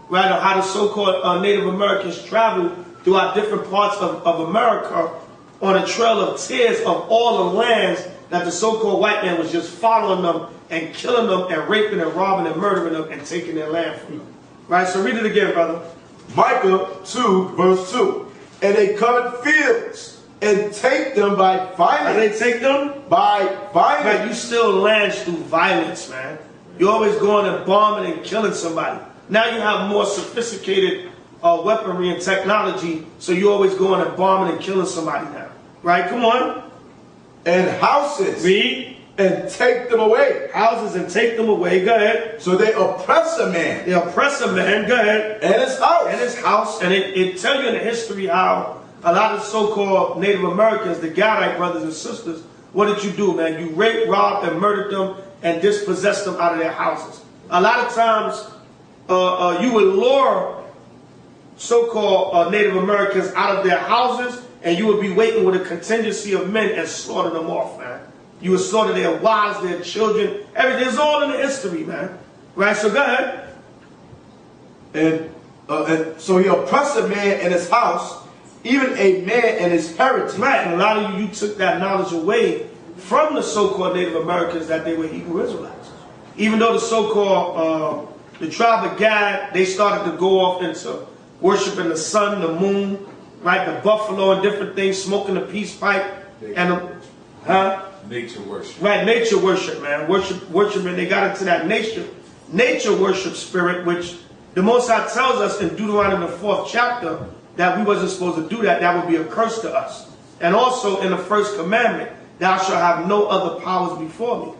Right, or how the so-called Native Americans traveled throughout different parts of America on a trail of tears of all the lands that the so-called white man was just following them and killing them and raping and robbing and murdering them and taking their land from them. Right, so read it again, brother.
Micah 2, verse 2. And they covet fields and take them by violence.
And they take them?
By violence.
Right, you still lands through violence, man. You're always going and bombing and killing somebody. Now you have more sophisticated weaponry and technology, so you're always going and bombing and killing somebody now. Right? Come on.
And houses.
Read.
And take them away.
Houses and take them away. Go ahead.
So they oppress a man.
They oppress a man. Go ahead.
And his house.
And his house. And it tells you in the history how a lot of so-called Native Americans, the Gadite brothers and sisters, what did you do, man? You raped, robbed, and murdered them and dispossessed them out of their houses. A lot of times, you would lure so-called Native Americans out of their houses, and you would be waiting with a contingency of men and slaughter them off, man. You would slaughter their wives, their children, everything's all in the history, man. Right, so go ahead.
And so he oppressed a man in his house, even a man in his heritage.
Right, and a lot of you took that knowledge away from the so-called Native Americans that they were Hebrew Israelites. Even though the so-called, the tribe of Gad, they started to go off into worshiping the sun, the moon, right, the buffalo and different things, smoking the peace pipe, and
nature worship.
Right, nature worship, man. Worshiping, they got into that nature worship spirit, which the Most High tells us in Deuteronomy the 4th chapter that we wasn't supposed to do that. That would be a curse to us. And also in the first commandment, thou shalt have no other powers before me.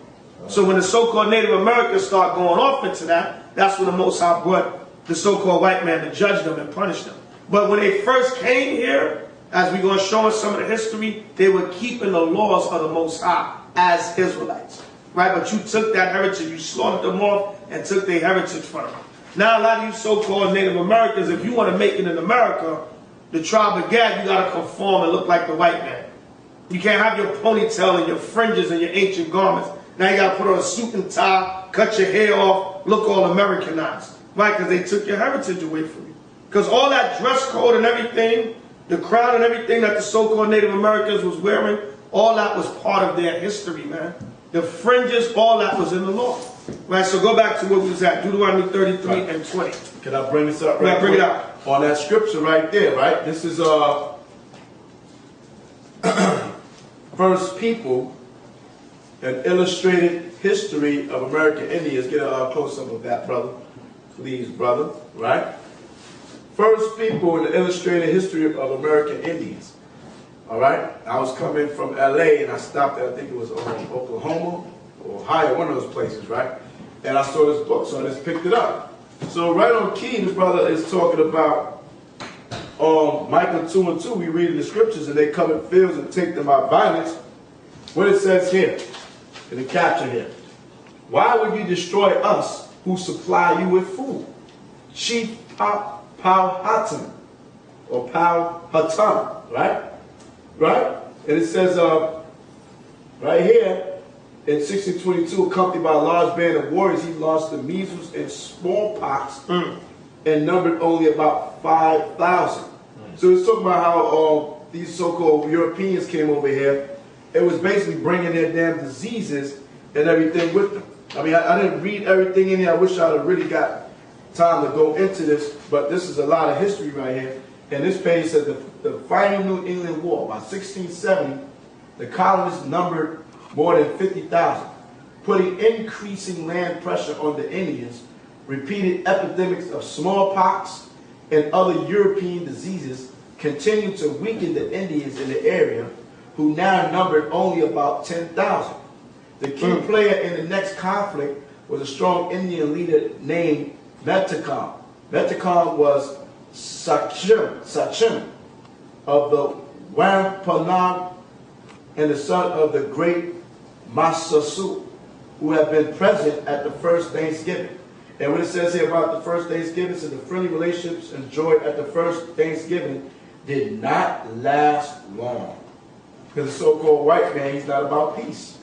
So when the so-called Native Americans start going off into that, that's when the Most High brought the so-called white man to judge them and punish them. But when they first came here, as we're going to show in some of the history, they were keeping the laws of the Most High as Israelites. Right? But you took that heritage, you slaughtered them off and took their heritage from them. Now a lot of you so-called Native Americans, if you want to make it in America, the tribe of Gad, you got to conform and look like the white man. You can't have your ponytail and your fringes and your ancient garments. Now you got to put on a suit and tie, cut your hair off, look all Americanized. Right? Because they took your heritage away from you. Because all that dress code and everything, the crown and everything that the so-called Native Americans was wearing, all that was part of their history, man. The fringes, all that was in the law. Right, so go back to where we was at, Deuteronomy 33 and 20.
Can I bring this up right
bring it
quick?
out.
On that scripture right there, right? This is First People, an illustrated history of American Indians. Get a close-up of that, brother. Please, brother. Right? First People, an illustrated history of American Indians. All right? I was coming from LA and I stopped at, I think it was Oklahoma, Ohio, one of those places, right? And I saw this book, so I just picked it up. So right on key, the brother is talking about Micah 2:2. We read in the scriptures, and they come in fields and take them by violence. What it says here, in the caption here. Why would you destroy us who supply you with food? Sheep Powhatan, or Powhatan, right? Right? And it says right here, in 1622, accompanied by a large band of warriors, he lost the measles and smallpox and numbered only about 5,000. So it's talking about how these so-called Europeans came over here. It was basically bringing their damn diseases and everything with them. I mean, I didn't read everything in here. I wish I'd have really got time to go into this, but this is a lot of history right here. And this page says the final New England War, by 1670, the colonists numbered more than 50,000, putting increasing land pressure on the Indians. Repeated epidemics of smallpox and other European diseases continued to weaken the Indians in the area, who now numbered only about 10,000. The key player in the next conflict was a strong Indian leader named Metacom. Metacom was Sachem of the Wampanoag and the son of the great Massasoit, who have been present at the first Thanksgiving. And what it says here about the first Thanksgiving, so the friendly relationships enjoyed at the first Thanksgiving did not last long. Because the so-called white man, he's not about peace.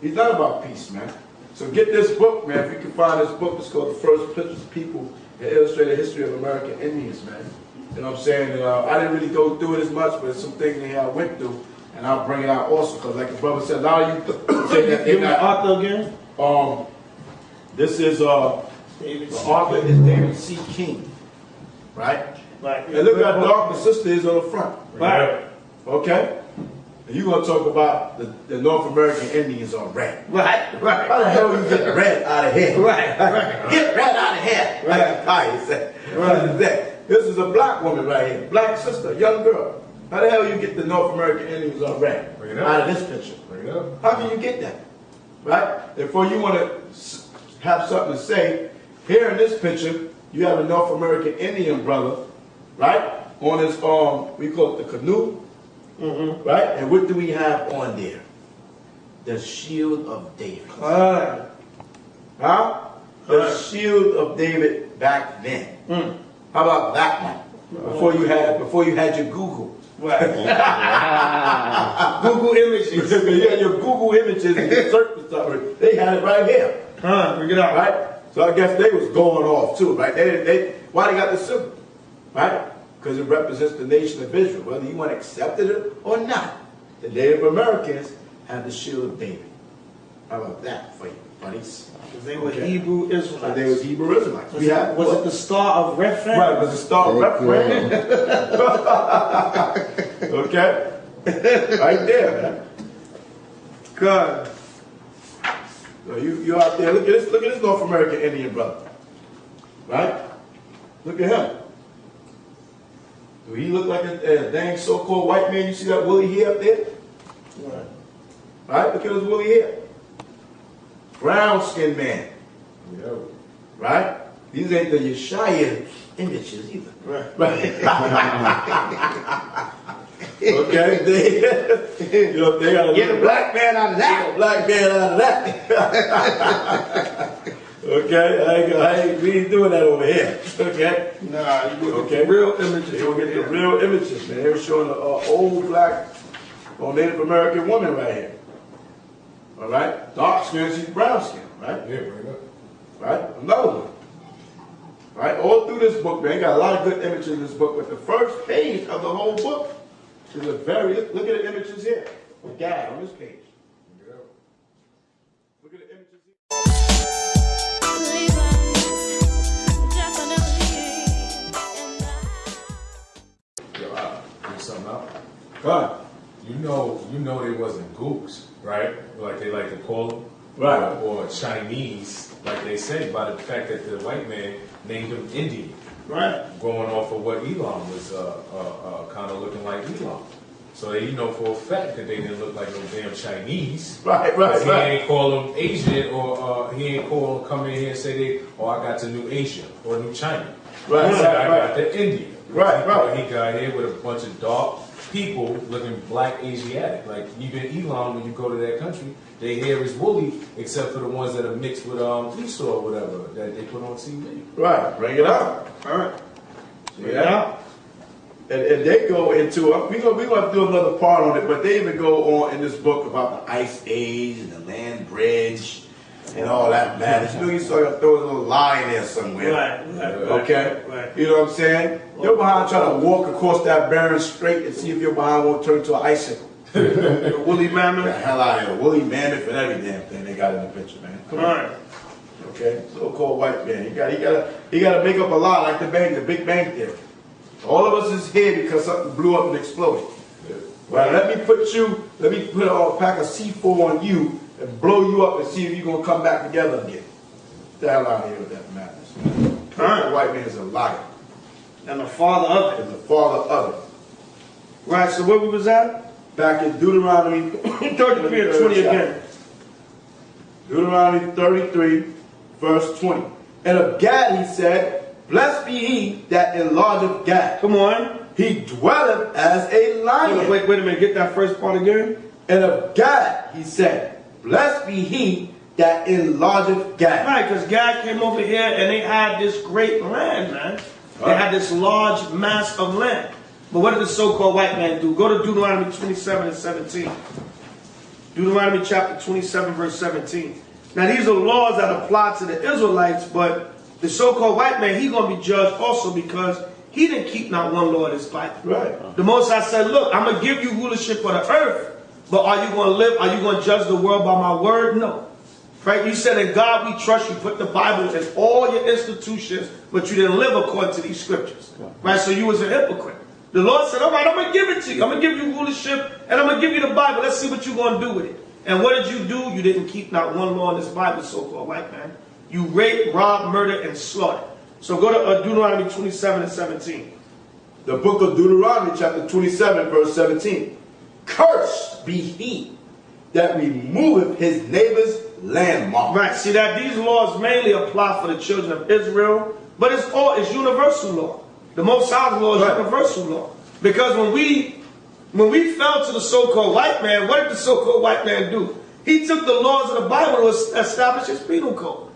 He's not about peace, man. So get this book, man. If you can find this book, it's called The First People, an illustrated history of American Indians, man. You know what I'm saying? And, I didn't really go through it as much, but it's some things in here I went through. And I'll bring it out also, because like the brother said, a lot of you say that
Give me the author again.
This is, the author is David C. King, right?
Right.
And look how dark the sister is on the front.
Right.
Okay? And you're going to talk about the North American Indians are red.
Right.
How the hell you get red out of here?
Right.
Get red out of here. Like the Pious said. What is that? This is a black woman right here. Black sister, young girl. How the hell you get the North American Indians are red out of this picture? How can you get that? Right? Therefore, you want to have something to say. Here in this picture, you have a North American Indian brother, right? On his, we call it the canoe, right? And what do we have on there? The shield of David. Huh? The shield of David back then. How about that one? Before you had your Google.
Right. Google images.
You had your Google images and your search and stuff. They had it right here.
Bring it out.
Right? So I guess they was going off too, right? Why they got the symbol? Right? Because it represents the nation of Israel, whether you want to accept it or not. The Native Americans had the shield of David. How about that for you, buddies?
Because they were Hebrew Israelites.
So they was Hebrew Israelites.
Was it the Star of Rephaim?
Right, it was the Star of Rephaim. Okay? Right there, man.
Good.
So you out there, look at this North American Indian brother. Right? Look at him. Do he look like a dang so-called white man? You see that woolly hair up there?
Right.
Right? Look at his woolly hair. Brown-skinned man.
Yeah.
Right? These ain't the YAHAWAH images either.
Right.
Okay? They gotta
Get a black man out of that.
Get a black man out of that. Okay? We ain't doing that over here. Okay?
Nah, you
Okay.
get the real images.
They gonna get the real images, man. They were showing an old black or Native American woman right here. All right? Dark skin, she's brown skin, right?
Yeah, bring it up.
Right? Another one. Right? All through this book, man, got a lot of good images in this book, but the first page of the whole book is a very, look at the images here. The Gad on this page.
Yeah.
Look at the images here.
Yo, figure something out.
Right.
You know they wasn't gooks, right? Like they like to call them.
Right.
Or Chinese, like they say, by the fact that the white man named them Indian.
Right.
Going off of what Elam was kind of looking like Elam. So they know for a fact that they didn't look like no damn Chinese.
Right.
He ain't call them Asian, or he ain't call them, come in here and say I got the new Asia or new China.
Right,
He said, I
right.
got the Indian.
Right.
He got here with a bunch of dark people looking black Asiatic. Like even Elam, when you go to that country, their hair is woolly, except for the ones that are mixed with Esau or whatever that they put on TV.
Right. Bring it up.
All right.
Yeah. And they go into, we're going to do another part on it, but they even go on in this book about the Ice Age and the land bridge and all that madness. You know, you saw throw a little lie in there somewhere.
Right.
Okay?
Right.
You know what I'm saying? You're behind trying to walk across that barren strait and see if your behind won't turn into an icicle.
The woolly
Get the
mammoth.
hell out of here. Woolly mammoth and every damn thing they got in the picture, man. Come
All
on.
right.
Okay? So-called white man. He got to make up a lie like the Big Bang Theory. All of us is here because something blew up and exploded. Well, let me put a pack of C4 on you and blow you up and see if you're going to come back together again. Get the hell out of here with that madness.
All right.
The white man is a liar.
And the father of it.
Is the father of it.
Right, so where we was at?
Back in Deuteronomy
33 and 20 again.
Deuteronomy 33, verse 20. And of Gad he said, blessed be he that enlargeth Gad.
Come on.
He dwelleth as a lion.
Wait a minute. Get that first part again.
And of Gad he said, blessed be he that enlargeth Gad.
Right, because Gad came over here and they had this great land, man. They had this large mass of land. But what did the so-called white man do? Go to Deuteronomy 27 and 17. Deuteronomy chapter 27, verse 17. Now these are laws that apply to the Israelites, but the so-called white man, he's going to be judged also because he didn't keep not one law in his Bible.
Right.
The Most High said, look, I'm going to give you rulership for the earth, but are you going to live, are you going to judge the world by my word? No. Right? You said in God we trust, you put the Bible in all your institutions, but you didn't live according to these scriptures. Right? So you was a hypocrite. The Lord said, all right, I'm going to give it to you. I'm going to give you rulership, and I'm going to give you the Bible. Let's see what you're going to do with it. And what did you do? You didn't keep not one law in this Bible, so-called white man. You raped, robbed, murdered, and slaughtered. So go to Deuteronomy 27 and 17.
The book of Deuteronomy, chapter 27, verse 17. Cursed be he that removeth his neighbor's landmark.
Right, see that these laws mainly apply for the children of Israel, but it's universal law. The Most High's law is universal law. Because when we fell to the so-called white man, what did the so-called white man do? He took the laws of the Bible to establish his penal code.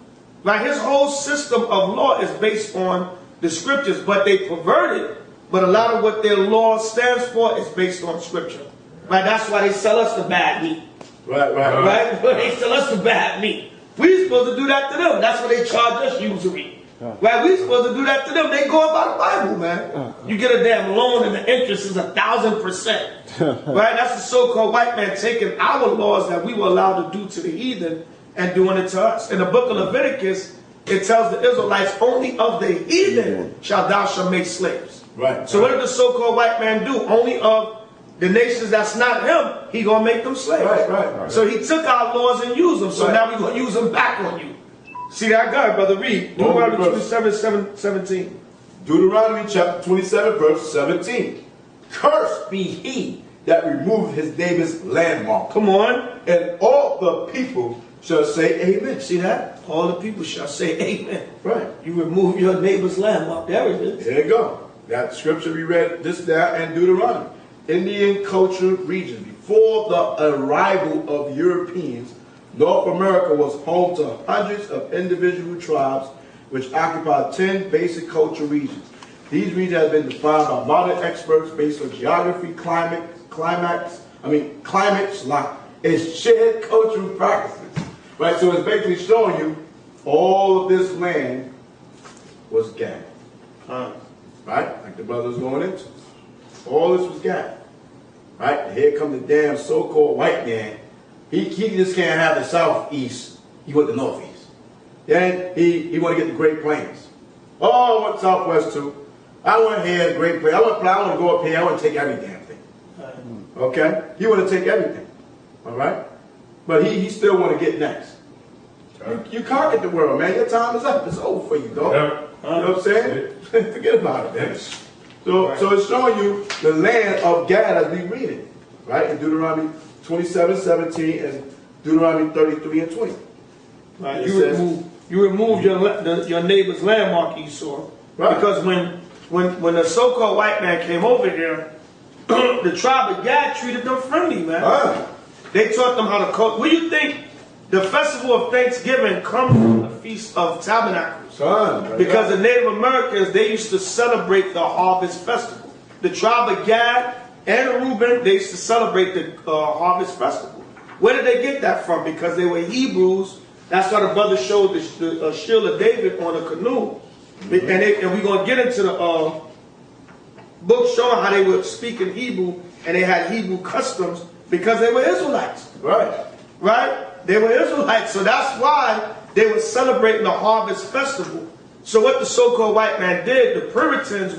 Right, his whole system of law is based on the scriptures, but they perverted but a lot of what their law stands for is based on scripture. Right? That's why they sell us the bad meat. Right? They sell us the bad meat. We're supposed to do that to them. That's what they charge us usury. Right? We're supposed to do that to them. They go by the Bible, man. You get a damn loan and the interest is 1,000%. Right? That's the so-called white man taking our laws that we were allowed to do to the heathen and doing it to us. In the book of Leviticus, it tells the Israelites, only of the heathen thou shalt make slaves.
Right.
So what did the so-called white man do? Only of the nations that's not him, he gonna make them slaves.
Right.
So he took our laws and used them. So now we're gonna use them back on you. See that guy, brother? Read Deuteronomy 27:17.
Deuteronomy chapter 27, verse 17. Cursed be he that removeth his neighbor's landmark.
Come on.
And all the people shall say amen.
See that? All the people shall say amen.
Right.
You remove your neighbor's landmark. There it is.
There you go. That scripture we read this there and Deuteronomy. Indian culture region. Before the arrival of Europeans, North America was home to hundreds of individual tribes which occupied 10 basic cultural regions. These regions have been defined by modern experts based on geography, climate, and shared cultural practices. Right, so it's basically showing you all of this land was Gad. Right, like the brother was going into. All this was Gad. Right, here comes the damn so-called white man. He just can't have the southeast. He went the northeast. Then he want to get the Great Plains. Oh, I went southwest too. I went here, the Great Plains. I want to go up here. I want to take every damn thing. Okay? He want to take everything. All right? But he still want to get next. You conquered the world, man. Your time is up. It's over for you, dog. You know what I'm saying? Forget about it, man. So it's showing you the land of Gad as we read it. Right? In Deuteronomy 27:17 and Deuteronomy 33:20.
Right. You remove your neighbor's landmark, Esau. Right. Because when the so-called white man came over here, the tribe of Gad treated them friendly, man.
Right.
They taught them how to cook. What do you think the festival of Thanksgiving comes from the Feast of Tabernacles? Because the Native Americans, they used to celebrate the harvest festival. The tribe of Gad and Reuben, they used to celebrate the harvest festival. Where did they get that from? Because they were Hebrews. That's why the brother showed the shield of David on a canoe. And we're going to get into the book showing how they were speaking Hebrew and they had Hebrew customs because they were Israelites. Right? They were Israelites. So that's why they were celebrating the harvest festival. So what the so-called white man did, the Puritans,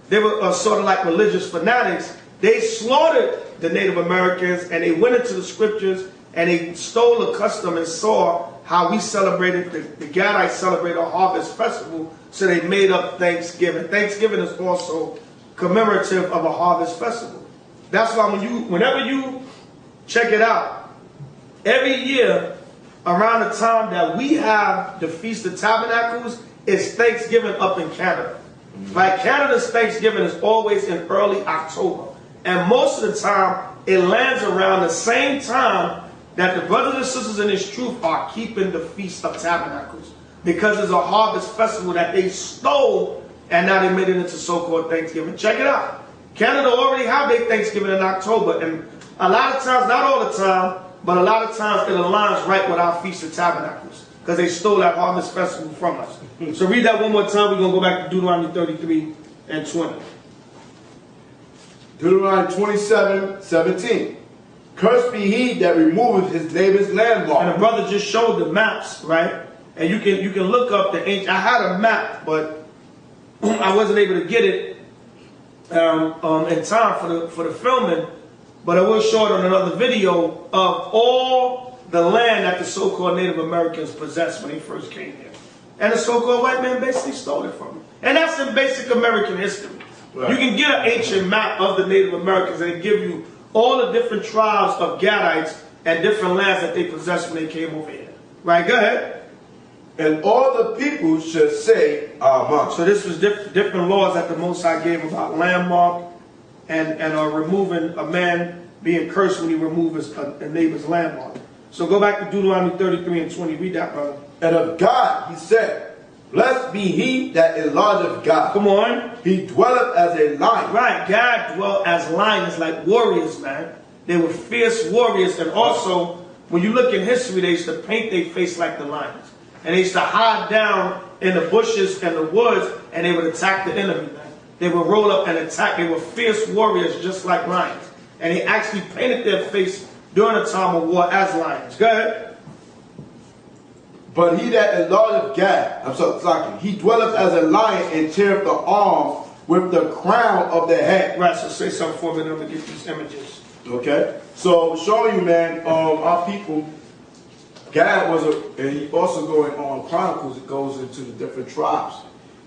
they were sort of like religious fanatics, they slaughtered the Native Americans and they went into the scriptures and they stole the custom and saw how we celebrated, the Gadites celebrated a harvest festival, so they made up Thanksgiving. Thanksgiving is also commemorative of a harvest festival. That's why whenever you check it out, every year around the time that we have the Feast of Tabernacles, it's Thanksgiving up in Canada. Right? Canada's Thanksgiving is always in early October. And most of the time, it lands around the same time that the brothers and sisters in this truth are keeping the Feast of Tabernacles. Because it's a harvest festival that they stole, and now they made it into so-called Thanksgiving. Check it out. Canada already have their Thanksgiving in October. And a lot of times, not all the time, but a lot of times it aligns right with our Feast of Tabernacles. Because they stole that harvest festival from us. So read that one more time. We're going to go back to Deuteronomy 33 and 20.
Deuteronomy 27:17. Cursed be he that removeth his neighbor's landmark.
And the brother just showed the maps, right? And you can look up the ancient. I had a map, but I wasn't able to get it in time for the filming. But I will show it on another video of all the land that the so-called Native Americans possessed when they first came here. And the so-called white man basically stole it from them. And that's in basic American history. Right. You can get an ancient map of the Native Americans and it give you all the different tribes of Gadites and different lands that they possessed when they came over here. Right, go ahead.
And all the people should say, Amen.
So this was different laws that the Most High gave about landmark and removing a man being cursed when he removes a neighbor's landmark. So go back to Deuteronomy 33 and 20. Read that, brother.
And of God he said, blessed
Blessed be he
that enlargeth God.
Come on.
He dwelleth as a lion.
Right, God dwelt as lions, like warriors, man. They were fierce warriors, and also, when you look in history, they used to paint their face like the lions. And they used to hide down in the bushes and the woods, and they would attack the enemy, man. They would roll up and attack. They were fierce warriors, just like lions. And they actually painted their face during the time of war as lions. Go ahead.
But he that enlargeth Gad, he dwelleth as a lion and teareth the arm with the crown of the head.
Right, so say something for me, then I'm going to get these images.
Okay? So, showing you, man, our people, Gad was and he also going on Chronicles, it goes into the different tribes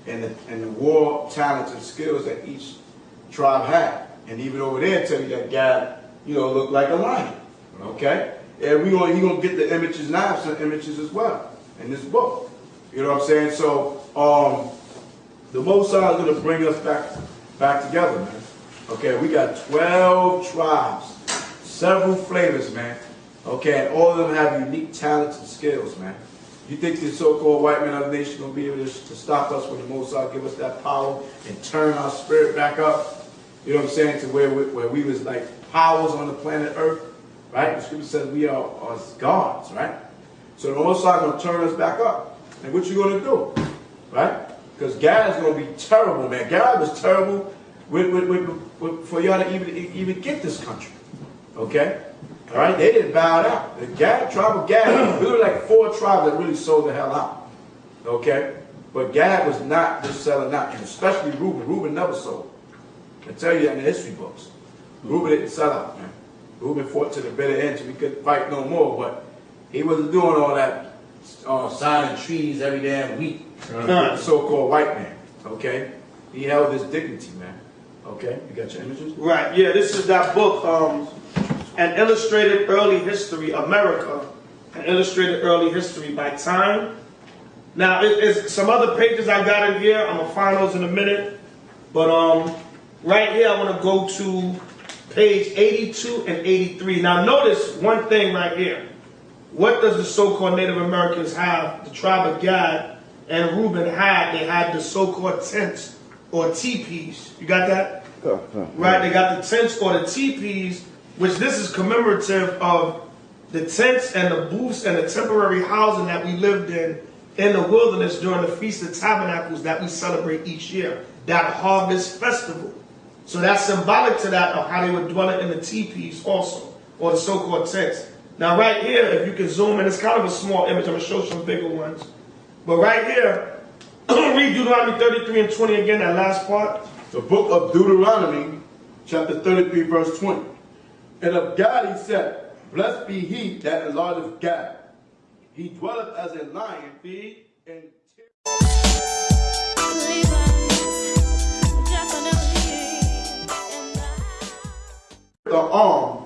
and the war talents and skills that each tribe had. And even over there tell you that Gad, looked like a lion. Okay? And he's gonna get the images now, some images as well in this book. You know what I'm saying? So the Most High is gonna bring us back together, man. Okay, we got 12 tribes, several flavors, man. Okay, and all of them have unique talents and skills, man. You think the so-called white man of the nation gonna be able to stop us when the Most High give us that power and turn our spirit back up? You know what I'm saying? To where we was like powers on the planet Earth, right? The scripture says we are gods, right? So the Most High gonna turn us back up. And what you gonna do, right? Because Gad is gonna be terrible, man. Gad was terrible for y'all to even get this country, okay? All right, they didn't bow out. The tribe of Gad, there were like 4 tribes that really sold the hell out, okay? But Gad was not just selling out, and especially Reuben. Reuben never sold. I tell you that in the history books. Reuben didn't sell out, man. Reuben fought to the bitter end so we couldn't fight no more, but he wasn't doing all that signing trees every damn week. So-called white man, okay? He held his dignity, man. Okay, you got your images?
Right, yeah, this is that book, An Illustrated Early History, America, An Illustrated Early History by Time. Now, it's some other pages I got in here. I'm going to find those in a minute. But right here, I want to go to page 82 and 83. Now, notice one thing right here. What does the so-called Native Americans have? The tribe of Gad and Reuben had. They had the so-called tents or teepees. You got that? Right, they got the tents or the teepees, which this is commemorative of the tents and the booths and the temporary housing that we lived in the wilderness during the Feast of Tabernacles that we celebrate each year, that harvest festival. So that's symbolic to that of how they were dwelling in the teepees also, or the so-called tents. Now right here, if you can zoom in, it's kind of a small image. I'm going to show some bigger ones. But right here, read Deuteronomy 33 and 20 again, that last part.
The book of Deuteronomy, chapter 33, verse 20. And of Gad he said, Blessed be he that enlargeth Gad. He dwelleth as a lion, and the arm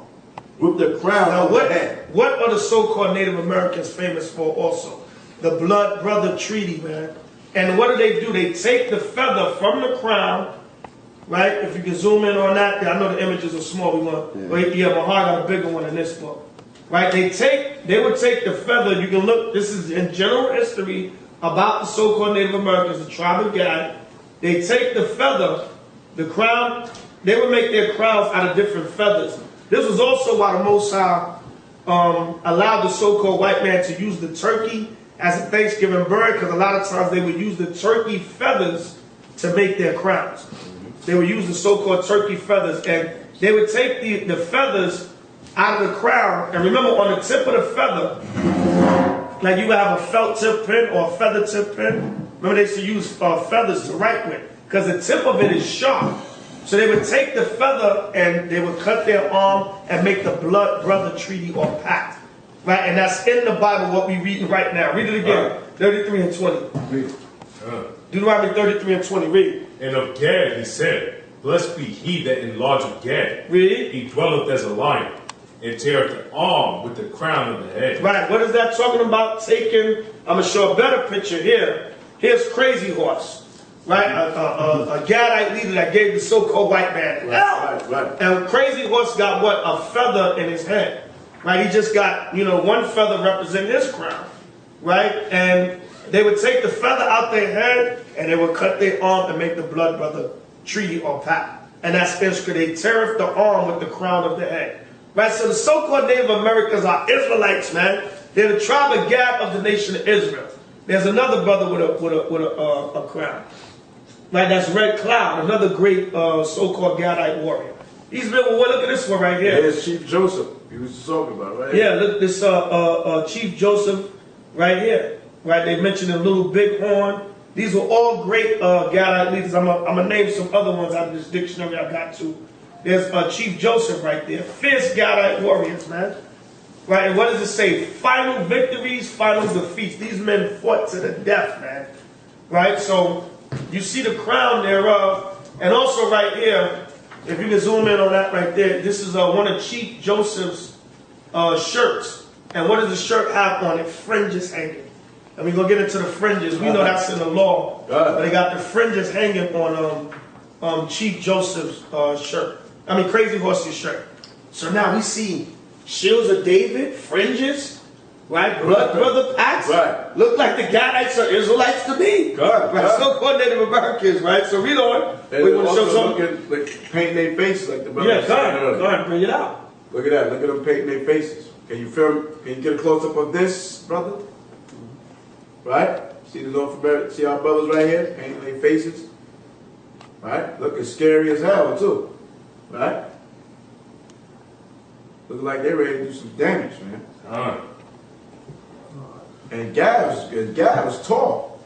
with the crown of the head.
What are the so-called Native Americans famous for also? The blood brother treaty, man. And what do? They take the feather from the crown, right? If you can zoom in on that, I know the images are small. Maharawchaa got a bigger one in this book, right? They would take the feather. You can look. This is in general history about the so-called Native Americans, the tribe of Gad. They take the feather, the crown. They would make their crowns out of different feathers. This was also why the Most High allowed the so-called white man to use the turkey as a Thanksgiving bird, because a lot of times they would use the turkey feathers to make their crowns. They would use the so-called turkey feathers, and they would take the feathers out of the crown. And remember, on the tip of the feather, like you would have a felt tip pen or a feather tip pen. Remember, they used to use feathers to write with, because the tip of it is sharp. So they would take the feather and they would cut their arm and make the blood brother treaty or pact. Right? And that's in the Bible, what we're reading right now. Read it again. 33 and 20.
Read.
Deuteronomy 33 and 20. Read.
And of Gad he said, Blessed be he that enlargeth Gad.
Read.
He dwelleth as a lion, and teareth the arm with the crown of the head.
Right. What is that talking about? Taking, I'm going to show a better picture here. Here's Crazy Horse. Right? A Gadite leader that gave the so-called white man hell.
Right.
And Crazy Horse got what? A feather in his head. Right? He just got, one feather representing his crown. Right? And They would take the feather out their head and they would cut their arm and make the blood brother treaty or pact. And that's instructed. They tear off the arm with the crown of the head. Right? So the so-called Native Americans are Israelites, man. They're the tribe of Gad of the nation of Israel. There's another brother with a crown. Right? That's Red Cloud, another great so-called Gadite warrior. He's been, well, look at this one right here.
Here's Chief Joseph. He was talking about, right?
Yeah, look, this Chief Joseph right here. Right? They mentioned the little bighorn. These were all great Gadite leaders. I'm gonna name some other ones out of this dictionary I got to. There's Chief Joseph right there. Fierce Gadite warriors, man. Right, and what does it say? Final victories, final defeats. These men fought to the death, man. Right, so you see the crown thereof. And also right here, if you can zoom in on that right there, this is one of Chief Joseph's shirts. And what does the shirt have on it? Fringes hanging. And we're going to get into the fringes. We know that's in the law. But they got the fringes hanging on Chief Joseph's shirt. I mean, Crazy Horse's shirt. So now we see shields of David, fringes, right? Blood brother packs.
Right.
Look like the Gadites are Israelites to me. Right? So-called Native Americans, right? So read on. We want to show something.
Like painting their faces like the brother.
Yeah, go ahead, bring it out.
Look at that. Look at them painting their faces. Can you film? Can you get a close up of this, brother? Right? See the North America? See our brothers right here painting their faces? Right? Looking scary as hell too. Right? Looking like they're ready to do some damage, man. And Gad was tall.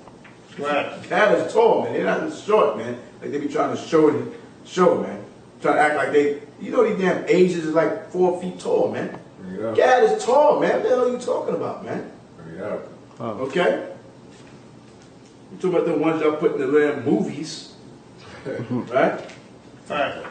Right.
Gad is tall, man. They're not short, man. Like they be trying to show, man. Trying to act like they, you know, these damn Asians is like 4 feet tall, man. Yeah. Gad is tall, man. What the hell are you talking about, man?
Yeah.
Okay? You talking about the ones y'all put in the damn movies, right?
Alright.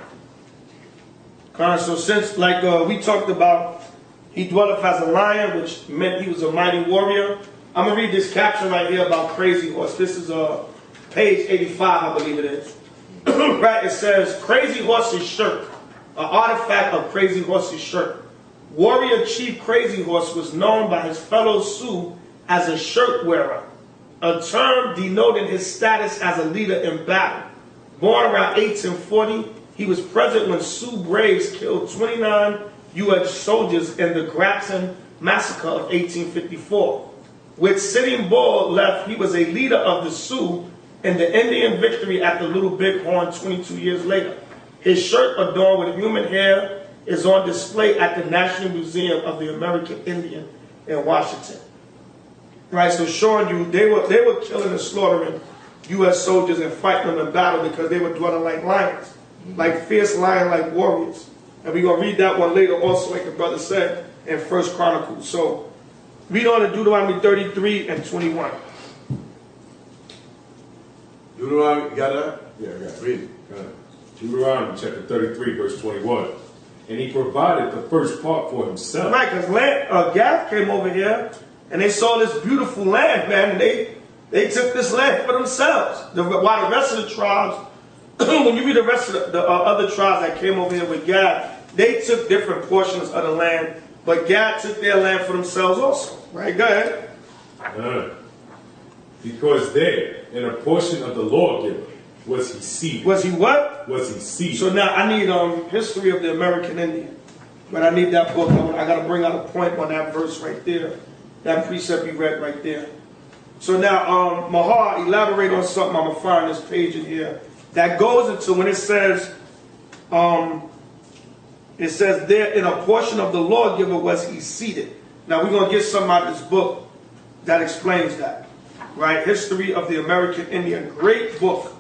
So since, like we talked about, he dwelleth as a lion, which meant he was a mighty warrior. I'm going to read this caption right here about Crazy Horse. This is page 85, I believe it is. Right, it says, Crazy Horse's shirt, an artifact of Crazy Horse's shirt. Warrior Chief Crazy Horse was known by his fellow Sioux as a shirt wearer, a term denoting his status as a leader in battle. Born around 1840, he was present when Sioux braves killed 29 U.S. soldiers in the Grafton Massacre of 1854. With Sitting Bull left, he was a leader of the Sioux in the Indian victory at the Little Bighorn 22 years later. His shirt adorned with human hair is on display at the National Museum of the American Indian in Washington. Right, so showing you they were killing and slaughtering U.S. soldiers and fighting them in battle because they were dwelling like lions, like fierce lion-like warriors. And we're going to read that one later also, like the brother said, in 1 Chronicles. So read on in Deuteronomy 33 and 21.
Deuteronomy, you got that?
Yeah, I got it.
Read it. Go ahead.
Deuteronomy chapter 33, verse 21. And he provided the first part for himself.
Right, because Gad came over here and they saw this beautiful land, man, and they took this land for themselves. While the rest of the tribes, when you read the rest of the other tribes that came over here with Gad, they took different portions of the land, but Gad took their land for themselves also. Right, go ahead.
Because there, in a portion of the lawgiver, was he seated.
Was he what?
Was he seated.
So now I need history of the American Indian. But I need that book. I got to bring out a point on that verse right there. That precept you read right there. So now, Mahar, elaborate on something. I'm going to find this page in here. That goes into when it says there in a portion of the lawgiver was he seated. Now we're going to get something out of this book that explains that. Right? History of the American Indian. Great book.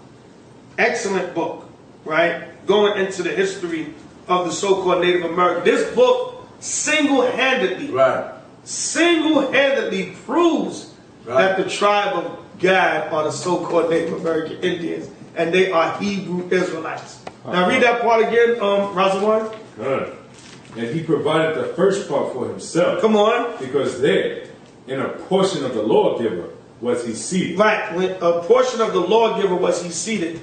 Excellent book. Right? Going into the history of the so-called Native American. This book single-handedly proves that the tribe of Gad are the so-called Native American Indians, and they are Hebrew Israelites. Now read that part again, Razawan.
Good. And he provided the first part for himself.
Come on.
Because there, in a portion of the lawgiver, was he seated.
Right. When a portion of the lawgiver was he seated.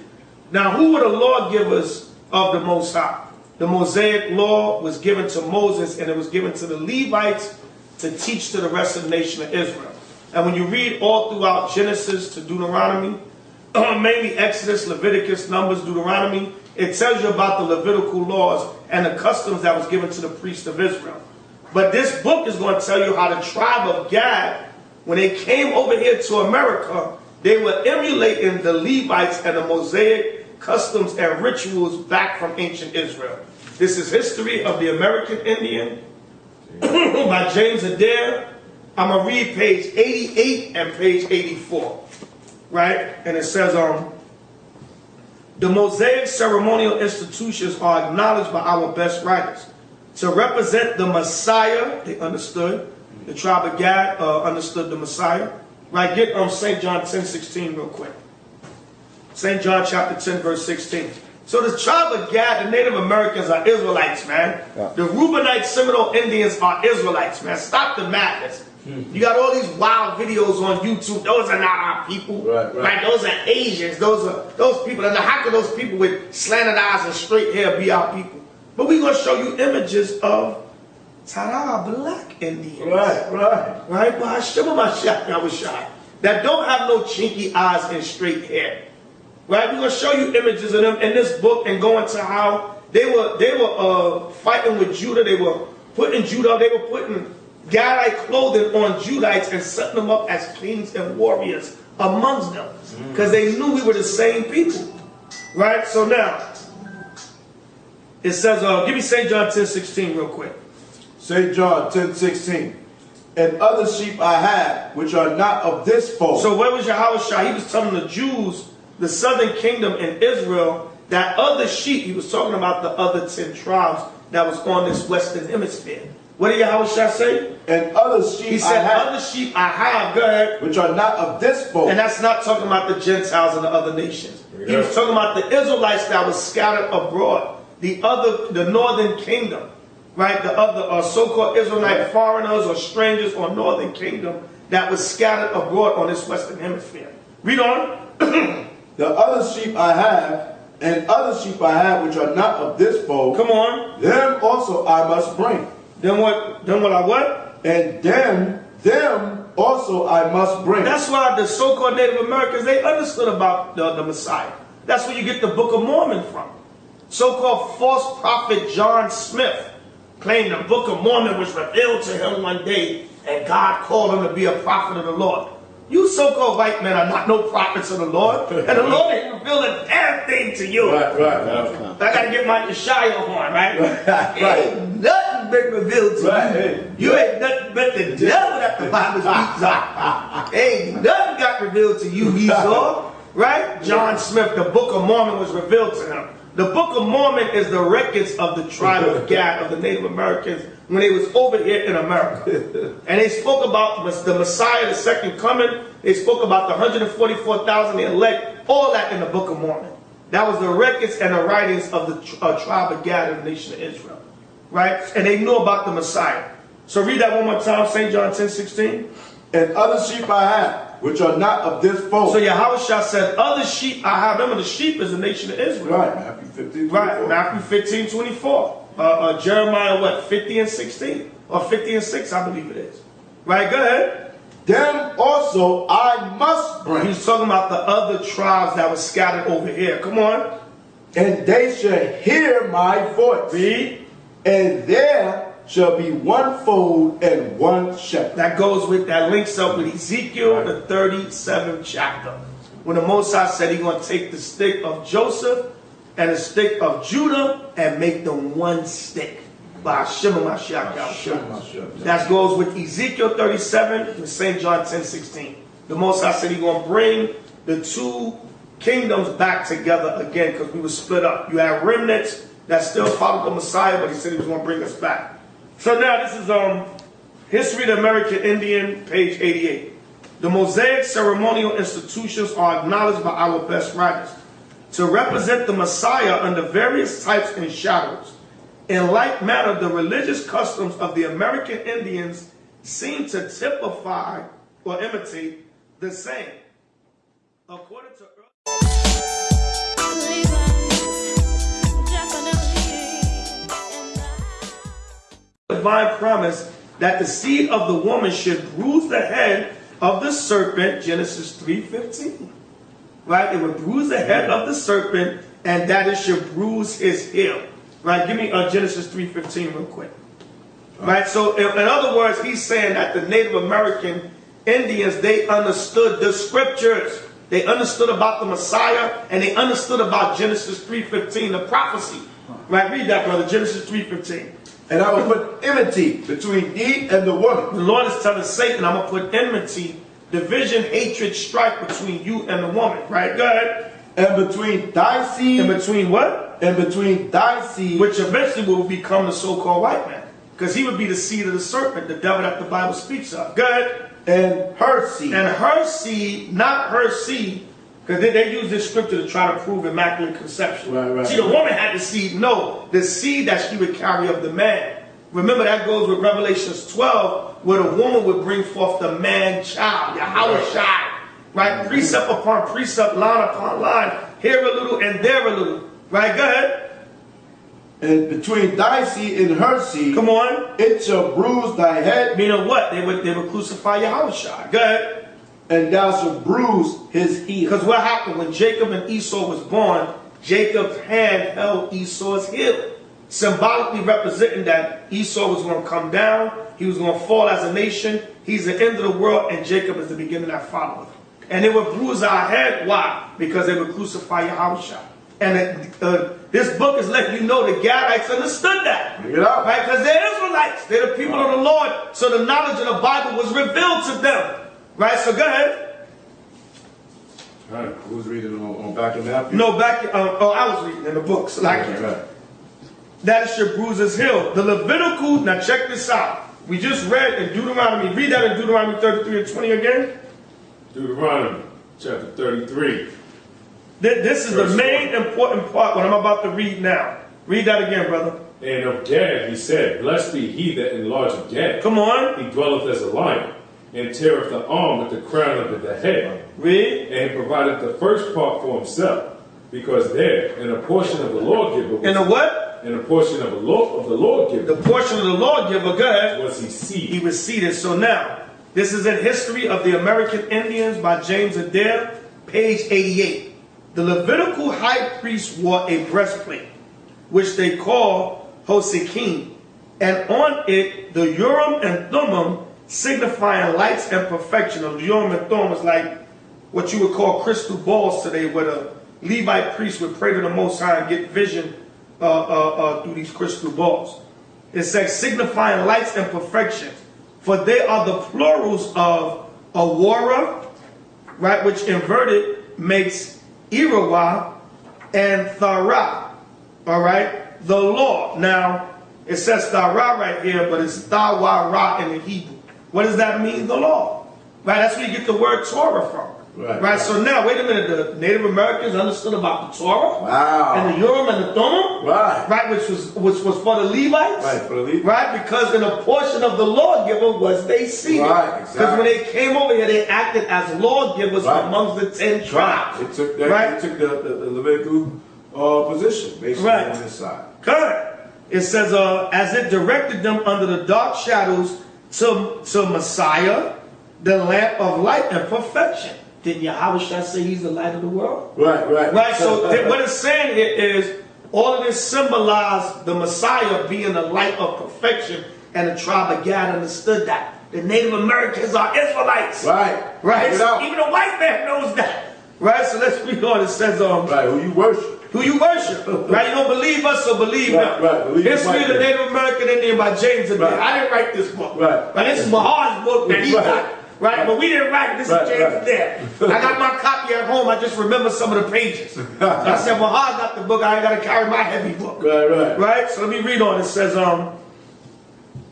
Now, who were the lawgivers of the Most High? The Mosaic law was given to Moses, and it was given to the Levites to teach to the rest of the nation of Israel. And when you read all throughout Genesis to Deuteronomy, mainly Exodus, Leviticus, Numbers, Deuteronomy, it tells you about the Levitical laws and the customs that was given to the priests of Israel. But this book is going to tell you how the tribe of Gad, when they came over here to America, they were emulating the Levites and the Mosaic customs and rituals back from ancient Israel. This is History of the American Indian by James Adair. I'm going to read page 88 and page 84. Right? And it says, the Mosaic ceremonial institutions are acknowledged by our best writers to represent the Messiah. They understood. The tribe of Gad understood the Messiah. Right? Get St. John 10:16 real quick. St. John chapter 10 verse 16. So the tribe of Gad, the Native Americans are Israelites, man. Yeah. The Reubenites, Seminole Indians are Israelites, man. Stop the madness. You got all these wild videos on YouTube. Those are not our people. Right? Those are Asians. Those people. And how can those people with slanted eyes and straight hair be our people? But we're going to show you images of black Indians. Right? MASHAYACH. That don't have no chinky eyes and straight hair. Right? We're going to show you images of them in this book and go into how they were fighting with Judah. They were putting Judah. They were putting Gadite clothing on Judites and setting them up as kings and warriors amongst them. Because they knew we were the same people. Right? So now, it says, give me St. John 10:16 real quick.
St. John 10:16. And other sheep I have, which are not of this fold.
So where was YAHAWASHI? He was telling the Jews, the southern kingdom in Israel, that other sheep, he was talking about the other 10 tribes that was on this western hemisphere. What did YAHAWASHI say?
And other sheep
he said, other sheep I have, go ahead.
Which are not of this fold.
And that's not talking about the Gentiles and the other nations. He was talking about the Israelites that was scattered abroad. The northern kingdom. Right? The other so-called Israelite foreigners or strangers or northern kingdom that was scattered abroad on this western hemisphere. Read on.
The other sheep I have, and other sheep I have which are not of this fold.
Come on.
Them also I must bring.
Then what? Then what I what?
And them also I must bring.
That's why the so-called Native Americans, they understood about the Messiah. That's where you get the Book of Mormon from. So-called false prophet John Smith claimed the Book of Mormon was revealed to him one day and God called him to be a prophet of the Lord. You so-called white men are not no prophets of the Lord. And the Lord ain't revealed a damn thing to you.
Right.
I got to get my YAHAWAH on, right? Ain't nothing been revealed to you. You ain't nothing but the devil that the Bible speaks of. Ain't nothing got revealed to you, Esau. Right? John Smith, the Book of Mormon was revealed to him. The Book of Mormon is the records of the tribe of Gad, of the Native Americans, when they was over here in America. And they spoke about the Messiah, the second coming. They spoke about the 144,000, the elect, all that in the Book of Mormon. That was the records and the writings of the tribe of Gad and the nation of Israel. Right? And they knew about the Messiah. So read that one more time, St. John 10:16.
And other sheep I have, which are not of this fold.
So YAHAWASHI said, other sheep I have. Remember, the sheep is the nation of Israel.
Right, Matthew 15:24.
Right, Matthew 15:24. Jeremiah, what, 50 and 16? Or 50 and 6, I believe it is. Right, go ahead.
Them also I must bring.
He's talking about the other tribes that were scattered over here. Come on.
And they shall hear my voice.
Read.
And there shall be one fold and one shepherd.
That goes with, that links up with Ezekiel, the 37th chapter. When the Most High said he's going to take the stick of Joseph and the stick of Judah and make them one stick. By MASHAYACH. That goes with Ezekiel 37 and St. John 10:16. The Most High said he's going to bring the two kingdoms back together again because we were split up. You have remnants that still followed the Messiah, but he said he was going to bring us back. So now this is History of the American Indian, page 88. The Mosaic ceremonial institutions are acknowledged by our best writers to represent the Messiah under various types and shadows. In like manner, the religious customs of the American Indians seem to typify or imitate the same. According to divine promise that the seed of the woman should bruise the head of the serpent, Genesis 3:15. Right? It would bruise the head of the serpent, and that it should bruise his heel. Right? Give me Genesis 3:15 real quick. Right? So, in other words, he's saying that the Native American Indians, they understood the scriptures. They understood about the Messiah, and they understood about Genesis 3:15, the prophecy. Right? Read that, brother. Genesis 3:15.
And I will put enmity between thee and the woman.
The Lord is telling Satan, I'm going to put enmity, division, hatred, strife between you and the woman. Right? Go ahead.
And between thy seed.
And between what?
And between thy seed.
Which eventually will become the so-called white man. Because he would be the seed of the serpent, the devil that the Bible speaks of. Go ahead.
And her seed.
And her seed, not her seed, because they use this scripture to try to prove immaculate conception.
Right.
See, the woman had the seed. No, the seed that she would carry of the man. Remember, that goes with Revelations 12, where the woman would bring forth the man-child, YAHAWASHI. Right? Precept upon precept, line upon line, here a little and there a little. Right? Go ahead.
And between thy seed and her seed,
come on,
it shall bruise thy head.
Meaning what? They would crucify YAHAWASHI. Go ahead.
And thou shalt bruise his heel.
Because what happened when Jacob and Esau was born? Jacob's hand held Esau's heel, symbolically representing that Esau was going to come down. He was going to fall as a nation. He's the end of the world, and Jacob is the beginning that followeth. And they would bruise our head. Why? Because they would crucify YAHAWASHI. And this book is letting you know the Gadites understood that.
Bring it up.
Right? Because they're Israelites. They're the people of the Lord. So the knowledge of the Bible was revealed to them. Right? So go ahead.
All right. Who's reading on back in Matthew?
No, back in, I was reading in the books. Like
right.
That should bruise his heel. The Levitical, now check this out. We just read in Deuteronomy. Read that in Deuteronomy 33 and 20 again.
Deuteronomy chapter 33.
This is the main important part, what I'm about to read now. Read that again, brother.
And of Gad he said, Blessed be he that enlargeth Gad.
Come on.
He dwelleth as a lion, and teareth the arm with the crown of the head.
Read.
And he provided the first part for himself, because there, in a portion of the lawgiver.
In a what?
In a portion of the lawgiver.
The portion of the lawgiver, go ahead.
Was he seated.
He was seated. So now, this is in History of the American Indians by James Adair, page 88. The Levitical high priest wore a breastplate, which they call Hosekim, and on it the Urim and Thummim, signifying lights and perfection. The Urim and Thummim is like what you would call crystal balls today, where the Levite priest would pray to the Most High and get vision through these crystal balls. It says signifying lights and perfection, for they are the plurals of Awara, right, which inverted makes YAHAWAH, and Thara, all right, the law. Now, it says Thara right here, but it's Thawara in the Hebrew. What does that mean? The law, right? That's where you get the word Torah from. Right. So now, wait a minute. The Native Americans understood about the Torah.
Wow.
And the Urim and the Thummim.
Right.
Which was for the Levites.
Right, for the Levites.
Right, because in a portion of the lawgiver was they seated.
Right,
Because
exactly.
when they came over here, they acted as lawgivers amongst the 10 tribes.
It took that. It took the Levitical position basically on this side.
Correct. It says, as it directed them under the dark shadows to Messiah, the lamp of light and perfection. Didn't YAHAWASHI say he's the light of the world?
Right.
So what it's saying here is all of this symbolized the Messiah being the light of perfection, and the tribe of Gad understood that. The Native Americans are Israelites. Right. So even a white man knows that. Right. So let's read on. It says,
right. Who you worship?
Who you worship. Right. You don't believe us, so believe them.
Right.
History of the Native American Indian by James Adair. I didn't write this book.
Right.
This is Mahar's book that he got. Right, but we didn't write it. This is James Adair. I got my copy at home. I just remember some of the pages. So I said, well, I got the book. I ain't got to carry my heavy book. Right. So let me read on. It says,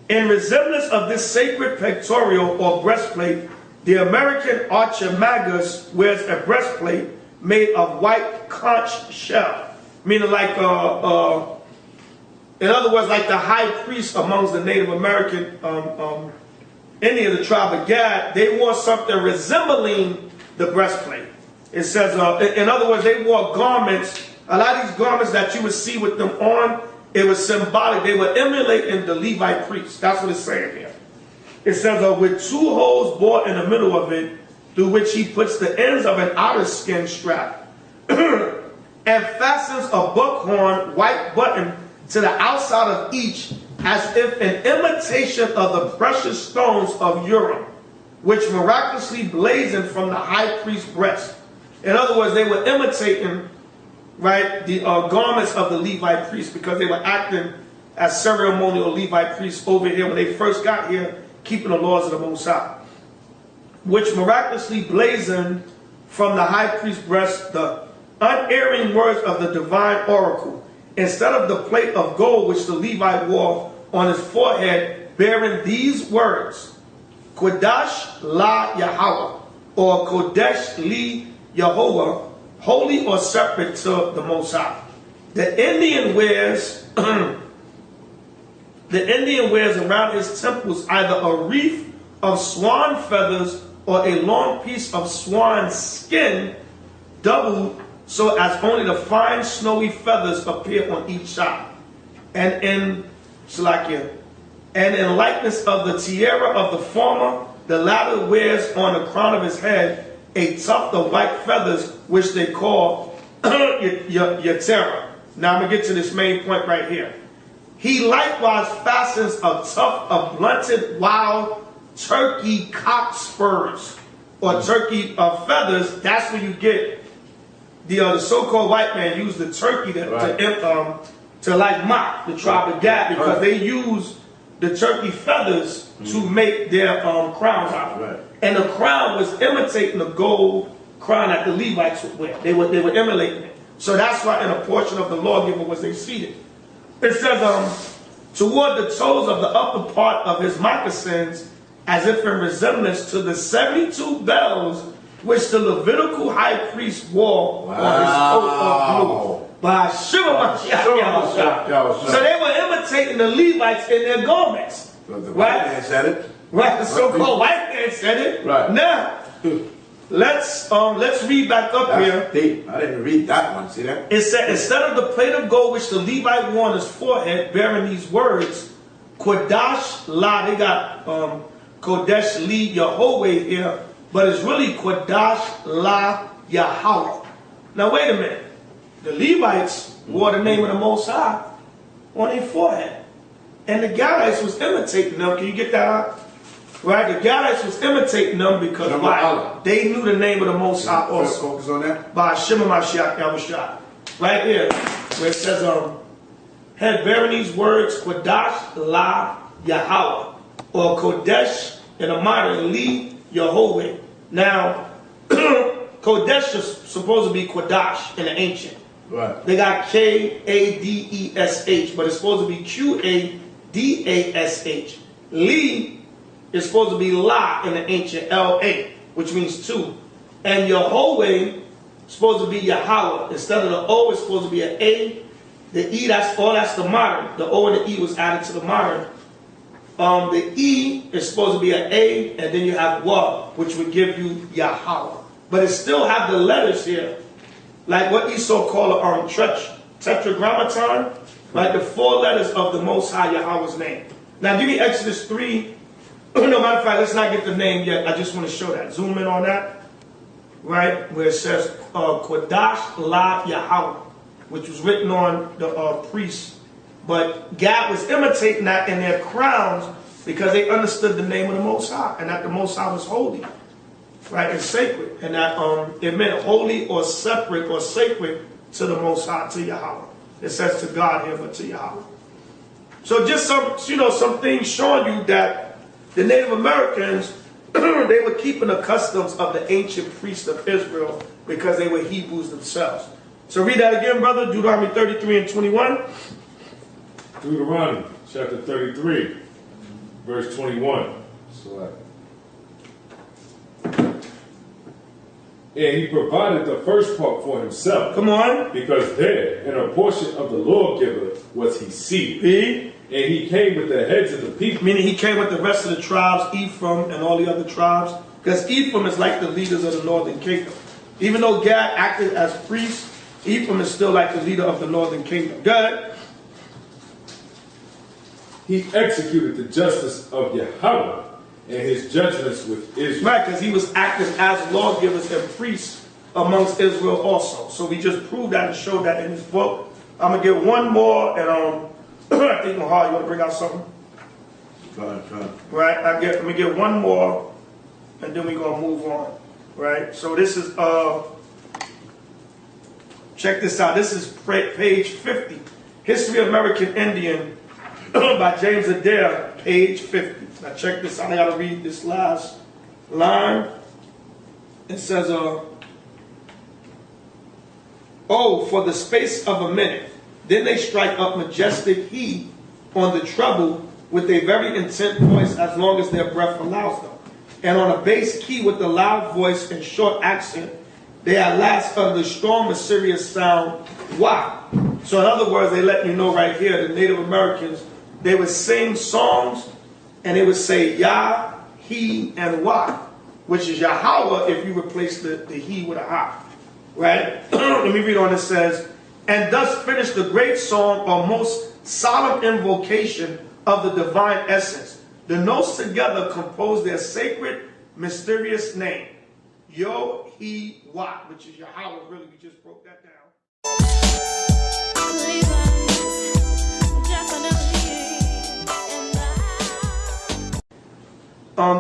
in resemblance of this sacred pectoral or breastplate, the American archer Magus wears a breastplate made of white conch shell. Meaning like, in other words, like the high priest amongst the Native American any of the tribe of Gad, they wore something resembling the breastplate. It says, in other words, they wore garments. A lot of these garments that you would see with them on, it was symbolic. They were emulating the Levite priests. That's what it's saying here. It says, with 2 holes bored in the middle of it, through which he puts the ends of an outer skin strap, and fastens a buckhorn white button to the outside of each, as if an imitation of the precious stones of Urim, which miraculously blazoned from the high priest's breast. In other words, they were imitating, right, the garments of the Levite priests, because they were acting as ceremonial Levite priests over here when they first got here, keeping the laws of the Most High, which miraculously blazoned from the high priest's breast the unerring words of the divine oracle, instead of the plate of gold which the Levite wore on his forehead, bearing these words, Kodash la Yahawah, or Kodesh li Yahawah, holy or separate to the Most High. The Indian wears around his temples either a wreath of swan feathers or a long piece of swan skin, doubled so as only the fine snowy feathers appear on each side. And in likeness of the tiara of the former, the latter wears on the crown of his head a tuft of white feathers, which they call yatera. Now I'm going to get to this main point right here. He likewise fastens a tuft of blunted wild turkey cock spurs, or turkey feathers. That's where you get the so-called white man use the turkey to like mock the tribe of Gad, because they use the turkey feathers to make their crowns out of.
Right.
And the crown was imitating the gold crown that the Levites would wear. They were emulating it. So that's why in a portion of the lawgiver was they seated. It says, toward the toes of the upper part of his moccasins, as if in resemblance to the 72 bells which the Levitical high priest wore on his coat of blue. By MASHAYACH. So they were imitating the Levites in their garments.
But the
right?
white man said it.
Right, the so-called white man said it.
Right.
Now, let's read back up here.
Deep. I didn't read that one. See that?
It said, instead of the plate of gold which the Levite wore on his forehead, bearing these words, Kodash la, they got Kodesh li Yahawah here, but it's really Kodash la Yahawah. Now wait a minute. The Levites wore the name of the Most High on their forehead. And the Gadites was imitating them. Can you get that out? Right? The Gadites was imitating them because why? They knew the name of the Most High also.
Focus on that.
By MASHAYACH YAHAWASHI. Right here, where it says, had bearing these words, Kodash la Yahawah, or Kodesh in a modern li Yahawah. Now, Kodesh is supposed to be Kodash in the ancient.
Right.
They got K-A-D-E-S-H, but it's supposed to be Q-A-D-A-S-H. Li is supposed to be La in the ancient, L-A, which means two. And Yahawah is supposed to be Yahawah. Instead of the O, it's supposed to be an A. The E, that's the modern. The O and the E was added to the modern. The E is supposed to be an A, and then you have Wa, which would give you Yahawah. But it still have the letters here, like what Esau called a tetragrammaton, like the 4 letters of the Most High Yahweh's name. Now give me Exodus 3. No, matter of fact, let's not get the name yet. I just want to show that. Zoom in on that. Right? Where it says Kodash la Yahawah, which was written on the priests. But Gad was imitating that in their crowns because they understood the name of the Most High, and that the Most High was holy. Right, and sacred, and that it meant holy or separate or sacred to the Most High, to Yahawah. It says to God here, but to Yahawah. So just some things showing you that the Native Americans, they were keeping the customs of the ancient priests of Israel because they were Hebrews themselves. So read that again, brother. Deuteronomy 33 and 21.
Deuteronomy chapter 33, verse 21.
Select.
And he provided the first part for himself.
Come on.
Because there, in a portion of the lawgiver, was he seated. And he came with the heads of the people.
Meaning he came with the rest of the tribes, Ephraim and all the other tribes. Because Ephraim is like the leaders of the northern kingdom. Even though Gad acted as priest, Ephraim is still like the leader of the northern kingdom. Good.
He executed the justice of Yahawah and his judgments with Israel.
Right, because he was acting as lawgivers and priests amongst Israel also. So we just proved that and showed that in his book. I'm going to get one more, and I think, Mahal, you want to bring out something?
Fine.
Right, I'm going to get one more, and then we're going to move on. Right, so this is, check this out. This is page 50. History of American Indian by James Adair, page 50. Now check this out. I got to read this last line. It says, oh, for the space of a minute, then they strike up majestic heed on the treble with a very intent voice as long as their breath allows them. And on a bass key with a loud voice and short accent, they at last utter the strong, mysterious sound, wah. So in other words, they let you know right here, the Native Americans, they would sing songs and they would say Yah, He, and Wah, which is Yahawah if you replace the He with a Ha. Right? Let me read on. It says, and thus finish the great song or most solemn invocation of the divine essence. The notes together compose their sacred, mysterious name. YAHAWAH, which is Yahawah. Really, we just broke that down.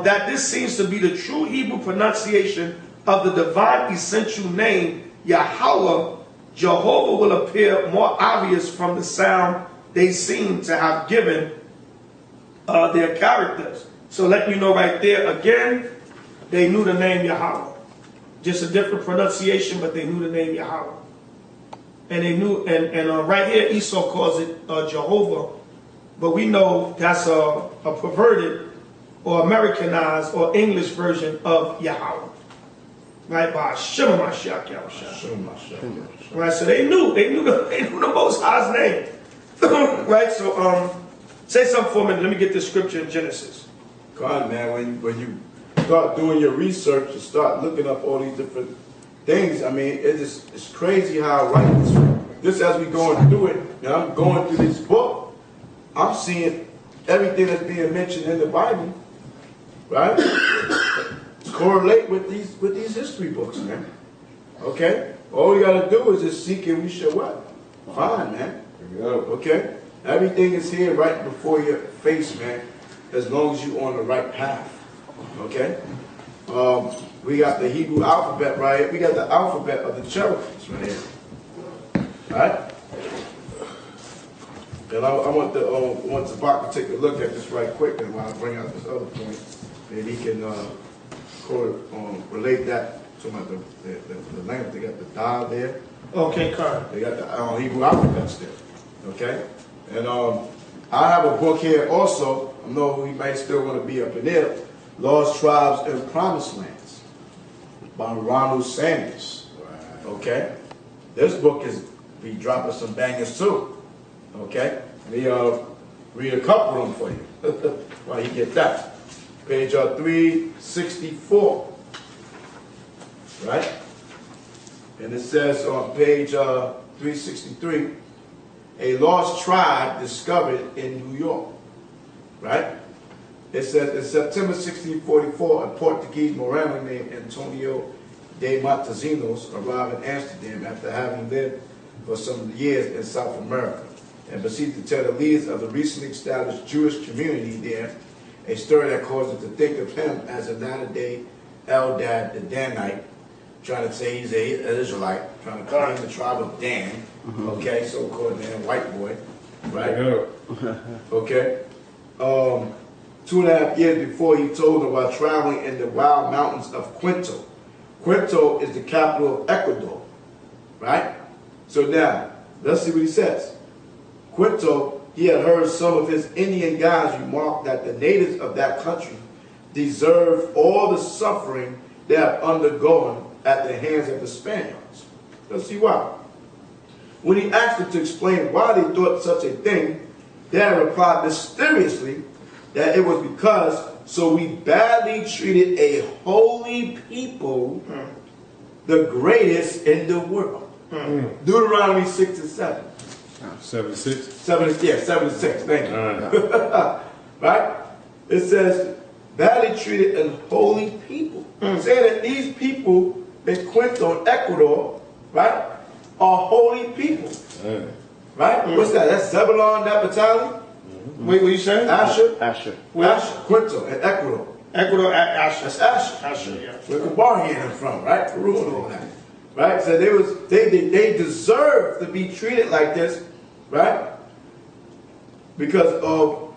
That this seems to be the true Hebrew pronunciation of the divine essential name, Yahawah. Jehovah will appear more obvious from the sound they seem to have given their characters. So let you know right there, again, they knew the name Yahawah. Just a different pronunciation, but they knew the name Yahawah. And they knew, and right here Esau calls it Jehovah, but we know that's a perverted or Americanized or English version of Yahawah. Right, by MASHAYACH. Right, so they knew the Most High's name. Right, so say something for me. Let me get this scripture in Genesis.
God, man, when you start doing your research and start looking up all these different things, I mean, it's crazy how this as we going through it, and I'm going through this book, I'm seeing everything that's being mentioned in the Bible, right? Correlate with these history books, man. Okay? All we gotta do is just seek and we shall what? Find, man. Okay? Everything is here right before your face, man, as long as you're on the right path. Okay? We got the Hebrew alphabet right here. We got the alphabet of the Cherokees right here. Right? And I want Zabach to take a look at this right quick, and while I bring out this other point, and he can relate that to the language. They got the dial there.
Okay, Carl.
They got the Hebrew alphabets there. Okay? And I have a book here also. I know we might still want to be up in there. Lost Tribes and Promised Lands by Ronald Sanders. Right. Okay? This book is be dropping some bangers too. Okay? Let me read a couple of them for you while you get that. Page 364. Right? And it says on page 363, a lost tribe discovered in New York. Right? It says in September 1644, a Portuguese Morano named Antonio de Matosinhos arrived in Amsterdam after having lived for some years in South America, and proceeded to tell the leaders of the recently established Jewish community there a story that caused them to think of him as a latter-day Eldad the Danite, trying to say he's an Israelite, trying to claim the tribe of Dan, okay, so-called Dan, white boy, right? Okay. 2.5 years before, he told them about traveling in the wild mountains of Quito. Quito is the capital of Ecuador, right? So now, let's see what he says. Quito, he had heard some of his Indian guys remark that the natives of that country deserve all the suffering they have undergone at the hands of the Spaniards. Let's see why. When he asked them to explain why they thought such a thing, they had replied mysteriously that it was because so we badly treated a holy people, the greatest in the world. Deuteronomy 6 and 7.
76?
76, thank you. Right? It says, badly treated unholy people. Saying that these people in Quito and Ecuador, right, are holy people. Right? What's that? That's Zebulon, Naphtali?
Wait, what you saying?
Asher?
Asher.
Asher, Quito and Ecuador.
Ecuador, Asher.
That's Asher.
Asher, yeah.
Where Kabarian is from, right? Peru and all that. Right? So they deserve to be treated like this, right? Because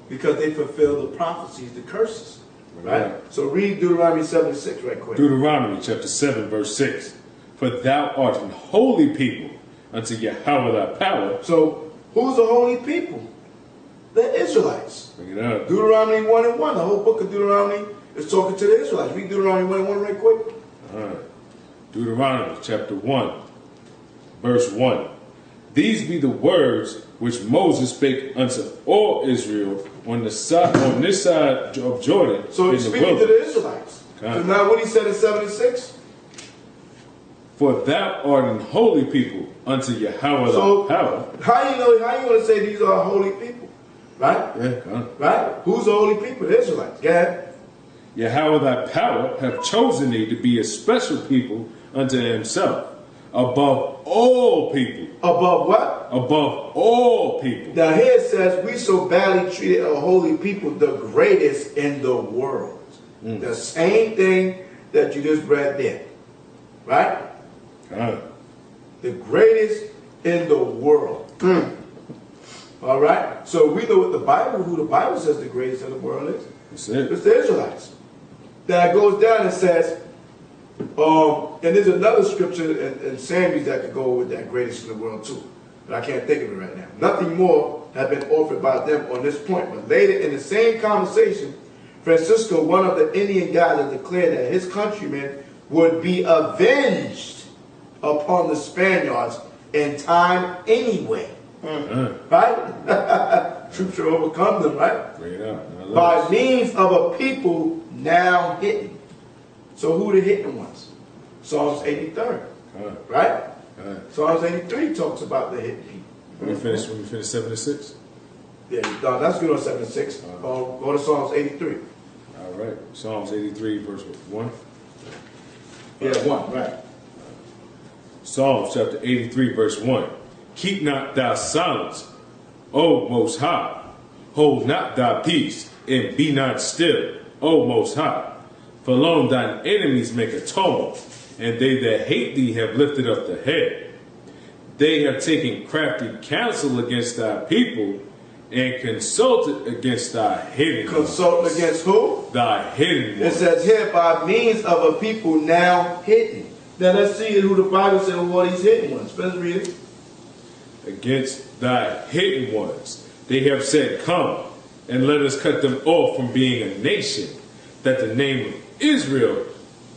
they fulfill the prophecies, the curses. Right? So read Deuteronomy 7:6 right quick.
Deuteronomy chapter 7, verse 6. For thou art an holy people unto Yahweh thy power.
So who's the holy people? The Israelites.
Bring it up.
Deuteronomy 1:1. The whole book of Deuteronomy is talking to the Israelites. Read Deuteronomy 1:1 right quick.
All right. Deuteronomy chapter 1, verse 1. These be the words which Moses spake unto all Israel on this side of Jordan.
So he's speaking to the Israelites.
Okay.
So now what he said in 7 and 6?
For thou art an holy people unto Yahweh
So
thy power.
how you want to say these are holy people? Right?
Yeah,
Right? Who's the holy people? The Israelites. Gad.
Yahweh thy power have chosen thee to be a special people unto himself, above all people.
Above what?
Above all people.
Now here it says, we so badly treated a holy people, the greatest in the world. The same thing that you just read there. Right? The greatest in the world. All right? So we know what who the Bible says the greatest in the world is.
That's it.
It's the Israelites. Then it goes down and says, and there's another scripture in Samuel that could go with that greatest in the world too. But I can't think of it right now. Nothing more had been offered by them on this point. But later in the same conversation, Francisco, one of the Indian guys, declared that his countrymen would be avenged upon the Spaniards in time anyway. Right? Troops shall overcome them, right?
Bring it up.
By means of a people now hidden. So who the hidden ones? Psalms 83. Right? Psalms 83 talks about the hidden people.
When we finish 7 and 6?
Yeah, that's good on 7 and 6. Go to Psalms 83.
All right. Psalms 83, verse 1.
Yeah, 1, right.
Psalms chapter 83, verse 1. Keep not thy silence, O Most High. Hold not thy peace, and be not still, O Most High. For lo, thine enemies make a tumult, and they that hate thee have lifted up the head. They have taken crafty counsel against thy people, and consulted against thy hidden
Consult
ones.
against who?
Thy hidden
It
ones.
says here, by means of a people now hidden. Now let's see who the Bible said who are these hidden ones. Let's read it.
Against thy hidden ones. They have said, come, and let us cut them off from being a nation, that the name of Israel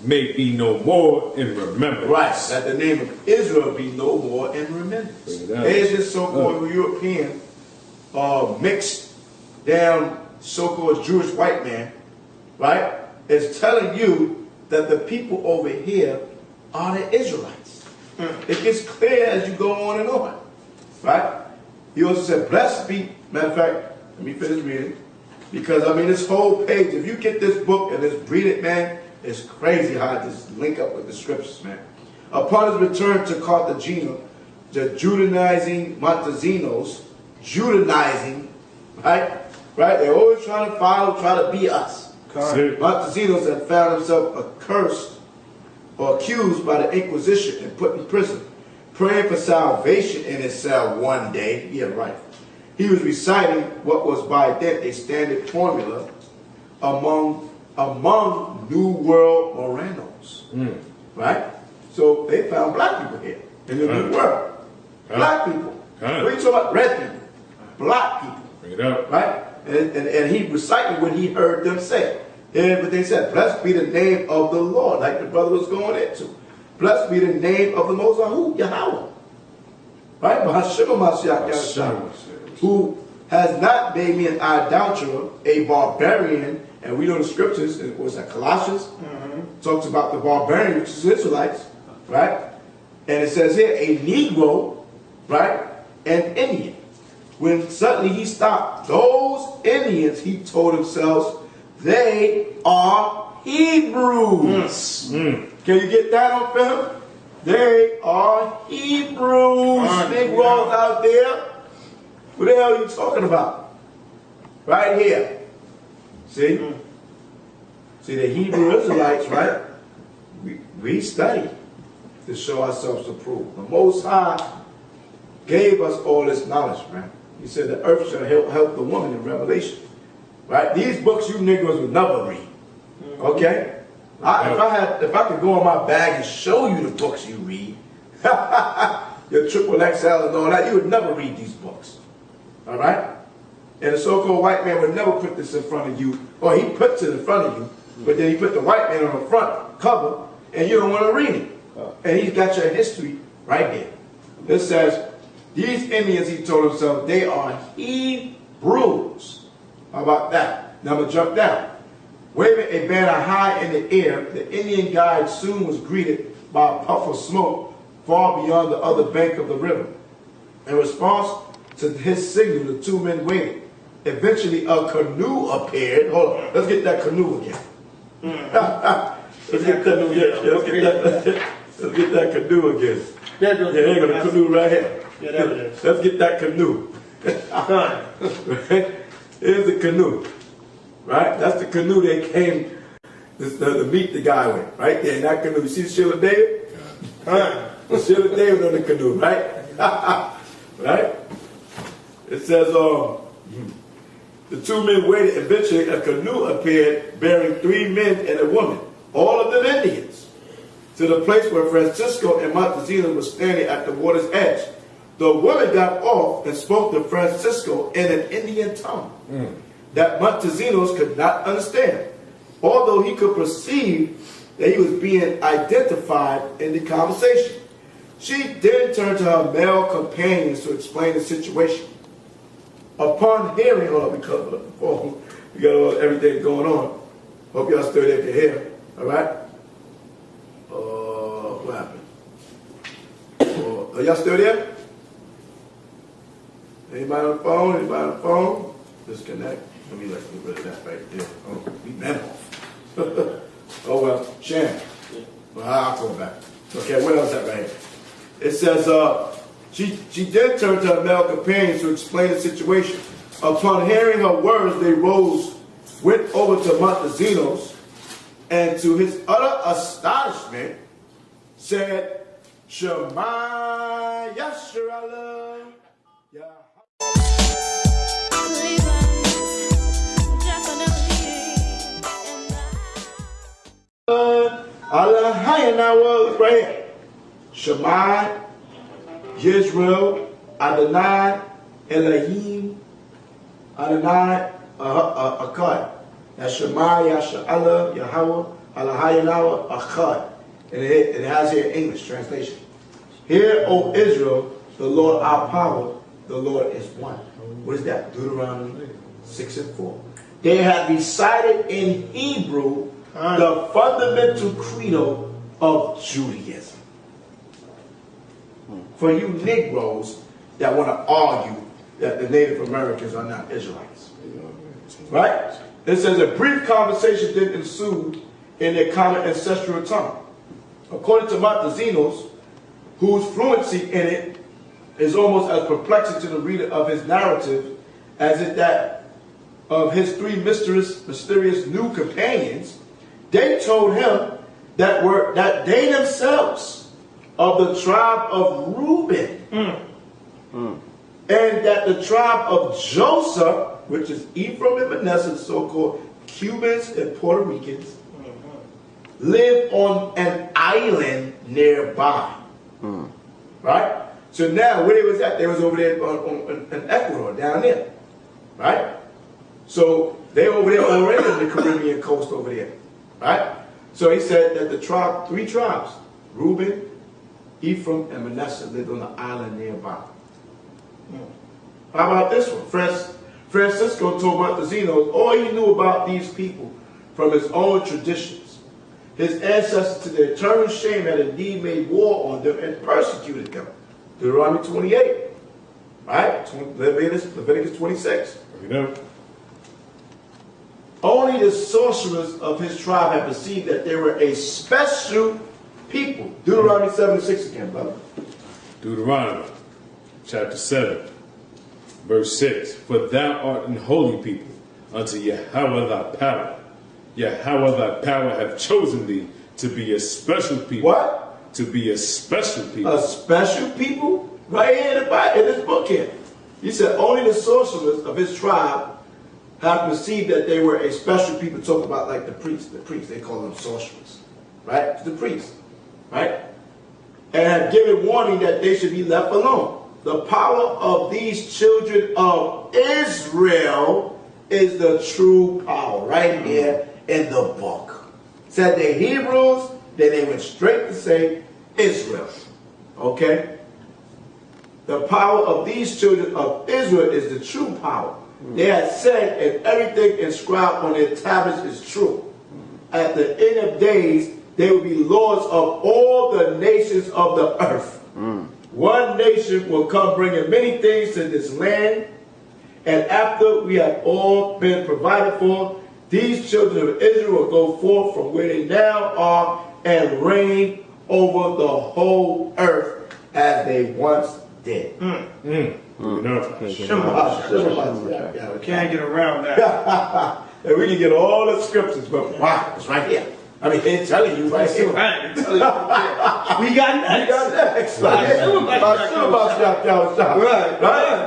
may be no more in remembrance.
Right, that the name of Israel be no more in remembrance. There's this so-called European mixed down so-called Jewish white man, right, is telling you that the people over here are the Israelites. It gets clear as you go on and on, right? He also said, blessed be, matter of fact, let me finish reading, because I mean this whole page, if you get this book and just read it, man, it's crazy how I just link up with the scriptures, man. Upon his return to Carthagena, the Judaizing Montezinos, right? They're always trying to follow, try to be us. Montezinos had found himself accursed or accused by the Inquisition and put in prison, praying for salvation in his cell one day. Yeah, right. He was reciting what was by then a standard formula among New World Moranos. Right? So they found black people here in the New World. Black people. What are you talking about? Red people. Black people.
Bring it up.
Right? And he recited what he heard them say. And but they said, blessed be the name of the Lord, like the brother was going into. Blessed be the name of the Most High, who? Yahawah. Right? MASHAYACH, who has not made me an idolater, a barbarian, and we know the scriptures, it was that Colossians, talks about the barbarian, which is Israelites, right? And it says here, a Negro, right, an Indian. When suddenly he stopped those Indians, he told himself,
they are Hebrews. Can you get that on film? They are Hebrews. Negroes out there. What the hell are you talking about? Right here. See? See, the Hebrew Israelites, right? We study to show ourselves approved. The Most High gave us all this knowledge, man. He said the earth shall help the woman in Revelation. Right? These books you Negroes would never read. Okay? If I could go on my bag and show you the books you read, your triple XL and all that, you would never read these books. All right? And the so-called white man would never put this in front of you, or he puts it in front of you, but then he put the white man on the front cover, and you don't want to read it. And he's got your history right here. It says, these Indians, he told himself, they are Hebrews. How about that? Now I'm going to jump down. Waving a banner high in the air, the Indian guide soon was greeted by a puff of smoke far beyond the other bank of the river. In response to his signal, the two men waited. Eventually, a canoe appeared. Hold on, let's get that canoe again. Let's get canoe again. Let's get that canoe again. Yeah, there you go, the canoe right here.
Yeah, there it is.
Let's get that canoe. Here's the canoe. Right? That's the canoe they came to meet the guy with. Right there in that canoe. You see the Shield of David? The Shield of David on the canoe, right? Right? It says, the two men waited. Eventually, a canoe appeared bearing 3 men and a woman, all of them Indians, to the place where Francisco and Montezino were standing at the water's edge. The woman got off and spoke to Francisco in an Indian tongue that Montesinos could not understand, although he could perceive that he was being identified in the conversation. She then turned to her male companions to explain the situation. Upon hearing, hold on, we covered up the phone. We got everything going on. Hope y'all still there to hear. All right? What happened? Are y'all still there? Anybody on the phone? Anybody on the phone? Disconnect. Let me get rid of that right there. Oh, we been off. Oh well, SHAM. Well, I'll go back. Okay, what else is that right here? It says, she then turned to her male companions to explain the situation. Upon hearing her words, they rose, went over to Montesinos, and to his utter astonishment, said, Shema Yasharallah. YAHAWAH, right here. Shema, Yisrael, Adonai, Elohim, Adonai, Akkad. That's Shema, Yasharallah, Yahawah, Elohim, Akkad. And it has here English translation. Hear, O Israel, the Lord our power, the Lord is one. What is that? Deuteronomy 6:4. They had recited in Hebrew the fundamental credo of Judaism. For you Negroes that want to argue that the Native Americans are not Israelites. Right? It says a brief conversation then ensued in their common ancestral tongue. According to Montesinos, whose fluency in it is almost as perplexing to the reader of his narrative as is that of his 3 mysterious new companions, they told him that they themselves of the tribe of Reuben, and that the tribe of Joseph, which is Ephraim and Manasseh, so-called Cubans and Puerto Ricans, live on an island nearby. Right? So now, where they was at, they was over there in Ecuador, down there. Right? So they over there already on the Caribbean coast over there. Right? So he said that the 3 tribes, Reuben, Ephraim, and Manasseh, lived on the island nearby. How about this one? Francisco told Montesinos all he knew about these people from his own traditions. His ancestors, to their eternal shame, had indeed made war on them and persecuted them. Deuteronomy 28. Right? Leviticus 26.
You know.
only the sorcerers of his tribe have perceived that they were a special people. Deuteronomy 7:6 again, brother.
Deuteronomy chapter 7, verse 6. For thou art an holy people unto YAHAWAH thy power. YAHAWAH thy power hath chosen thee to be a special people.
What?
To be a special people.
A special people? Right here in the Bible, in this book here. He said only the sorcerers of his tribe have perceived that they were a special people. Talk about like the priests. The priests, they call them sorcerers. Right? The priests. Right? And have given warning that they should be left alone. The power of these children of Israel is the true power. Right here in the book. Said the Hebrews, then they went straight to say Israel. Okay? The power of these children of Israel is the true power. They had said, and everything inscribed on their tablets is true. At the end of days, they will be lords of all the nations of the earth. One nation will come bringing many things to this land, and after we have all been provided for, these children of Israel will go forth from where they now are and reign over the whole earth as they once did.
Can't get around that.
And we can get all the scriptures, but wow, it's right here. I mean, they're telling you right here.
Right. We got next.
Right.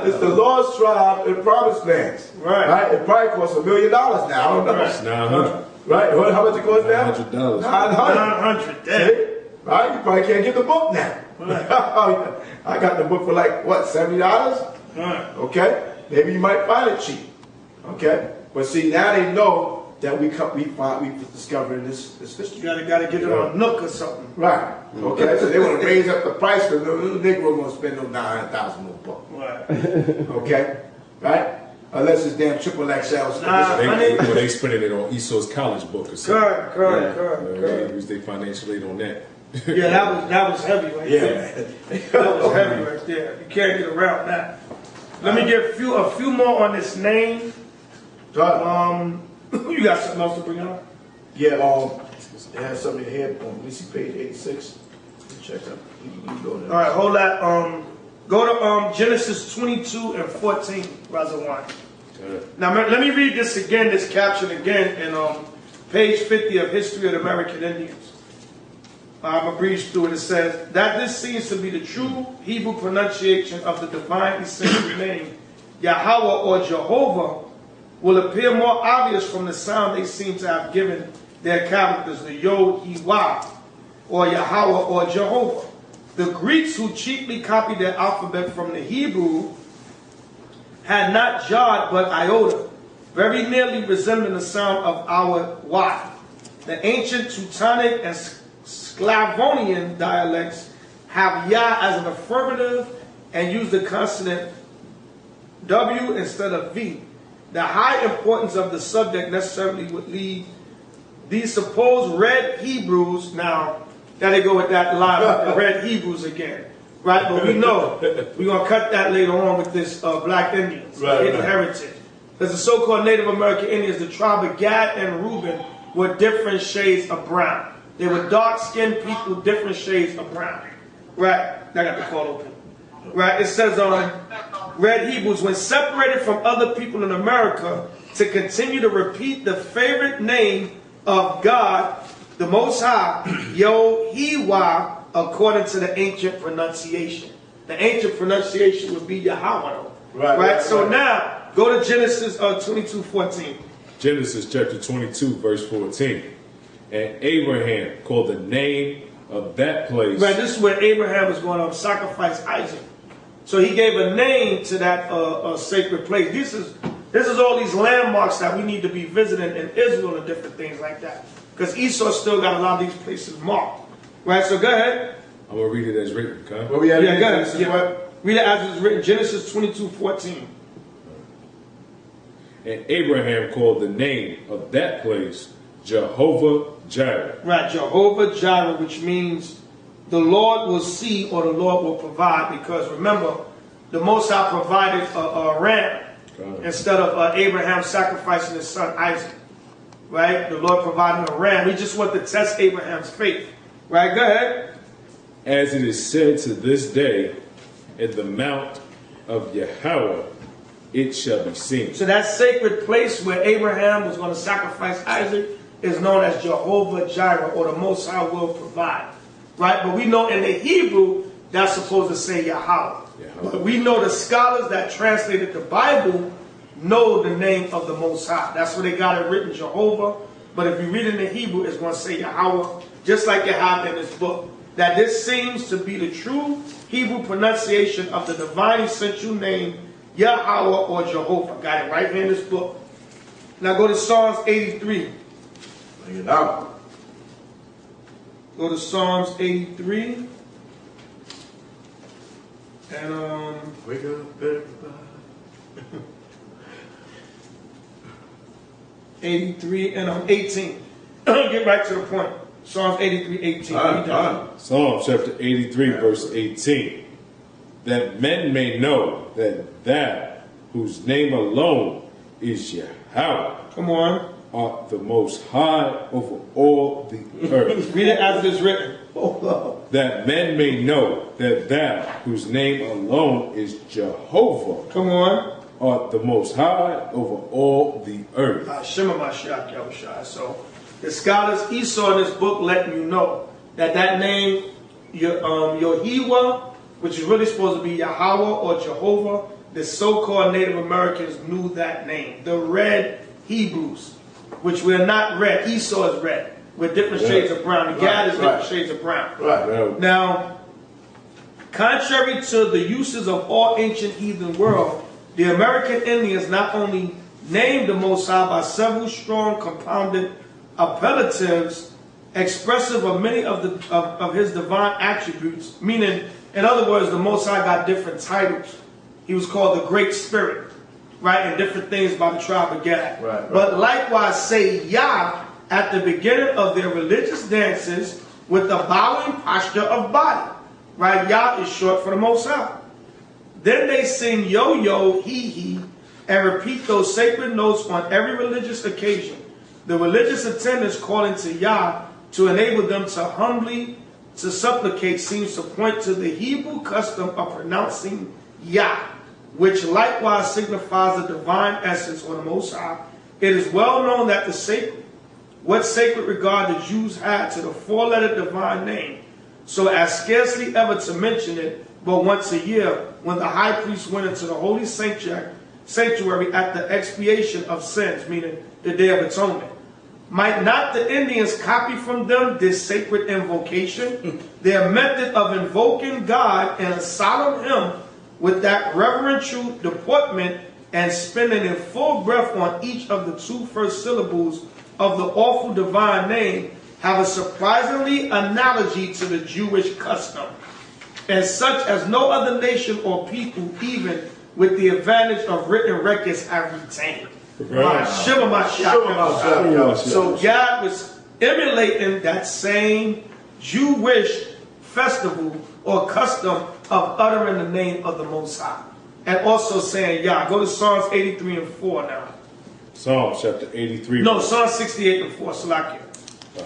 It's the Lord's tribe in promised lands. Right. It probably costs $1 million now. I don't know.
It's 900.
Right. How much it costs now?
$900.
900.
Right. You probably can't get the book now. Right. I got the book for like what, $70?
Right.
Okay. Maybe you might find it cheap. Okay. But see, now they know that we discovered this history.
You gotta get it on a Nook or something.
Right. Okay. So they want to raise up the price because the little Negro won't spend no $900,000 on a book.
Right.
Okay. Right. Unless it's damn triple XL.
They spending it on Esau's college book or something.
Correct.
They use their financial aid on that.
Yeah, that was heavy right there. That was heavy right there. You can't get around that. Let me get a few more on this name. You got something else to bring up?
Yeah, they have something here. Let me see page 86. Check that. You go there.
All right, hold that. Go to Genesis 22 and 14, Razawan. Now let me read this again, this caption again in page 50 of History of the American Indians. I'm going to breeze through it. It says, that this seems to be the true Hebrew pronunciation of the divine essential name, Yahawah or Jehovah, will appear more obvious from the sound they seem to have given their characters, the Yod, He, Wah, or Yahawah or Jehovah. The Greeks, who cheaply copied their alphabet from the Hebrew, had not Jod but iota, very nearly resembling the sound of our Y. The ancient Teutonic and Sclavonian dialects have Ya as an affirmative and use the consonant W instead of V. The high importance of the subject necessarily would lead these supposed red Hebrews, now, there they go with that line with the red Hebrews again, right? But we know we're going to cut that later on with this black Indians, hidden heritage. Because the so-called Native American Indians, the tribe of Gad and Reuben, were different shades of brown. They were dark-skinned people, different shades of brown. Right? I got the call open. Right? It says red Hebrews, when separated from other people in America, to continue to repeat the favorite name of God, the Most High, YAHAWAH, according to the ancient pronunciation. The ancient pronunciation would be Yahawah. Right? So now, go to Genesis 22:14.
Genesis chapter 22, verse 14. And Abraham called the name of that place.
Right, this is where Abraham was going to sacrifice Isaac. So he gave a name to that sacred place. This is all these landmarks that we need to be visiting in Israel and different things like that. Because Esau still got a lot of these places marked. Right, so go ahead.
I'm going to read it as written, okay?
Well, we had
go ahead. Yeah. Read it as it's written. Genesis 22:14.
And Abraham called the name of that place Jehovah Jireh.
Right, Jehovah Jireh, which means the Lord will see or the Lord will provide. Because remember, the Most High provided a ram instead of Abraham sacrificing his son Isaac. right? The Lord providing a ram. He just wanted to test Abraham's faith. Right, go ahead.
As it is said to this day, in the mount of YAHAWAH it shall be seen.
So that sacred place where Abraham was going to sacrifice Isaac is known as Jehovah Jireh, or the Most High will provide. Right? But we know in the Hebrew, that's supposed to say Yahweh. But we know the scholars that translated the Bible know the name of the Most High. That's where they got it written, Jehovah. But if you read in the Hebrew, it's going to say Yahweh, just like you have in this book. That this seems to be the true Hebrew pronunciation of the divine essential name, Yahweh or Jehovah. Got it right here in this book. Now go to Psalms 83.
Bring it out.
Go to Psalms 83. And
Wake up, everybody.
83 and 18. Get right to the point. Psalms 83, 18.
Psalm chapter 83, verse 18. That men may know that whose name alone is Yahweh.
Come on.
Art the most high over all the earth.
Read it as it is written.
That men may know that whose name alone is Jehovah.
Come on.
Art the most high over all the earth.
So the scholars Esau in this book letting you know that name, YAHWAH, which is really supposed to be Yahweh or Jehovah, the so-called Native Americans knew that name. The red Hebrews, which we're not red. Esau is red. With different shades of brown. The Gad is different shades of brown.
Right.
Now, contrary to the uses of all ancient heathen world, the American Indians not only named the Most High by several strong compounded appellatives expressive of many of his divine attributes, meaning, in other words, the Most High got different titles. He was called the Great Spirit, right, and different things by the tribe of Gad.
Right.
But likewise say Yah at the beginning of their religious dances with the bowing posture of body. Right? Yah is short for the Most High. Then they sing yo-yo, he, and repeat those sacred notes on every religious occasion. The religious attendants calling to Yah to enable them to humbly to supplicate seems to point to the Hebrew custom of pronouncing Yah, which likewise signifies the divine essence or the Most High. It is well known that what sacred regard the Jews had to the four-letter divine name, so as scarcely ever to mention it but once a year, when the high priest went into the holy sanctuary at the expiation of sins, meaning the Day of Atonement. Might not the Indians copy from them this sacred invocation? Their method of invoking God in a solemn hymn with that reverential deportment and spending in full breath on each of the two first syllables of the awful divine name have a surprisingly analogy to the Jewish custom, and such as no other nation or people, even with the advantage of written records, have retained. So God was emulating that same Jewish festival or custom of uttering the name of the Most High, and also saying Yah. Go to Psalms 83 and 4 now.
Psalm chapter 83.
No, Psalm 68 and 4, Salakia.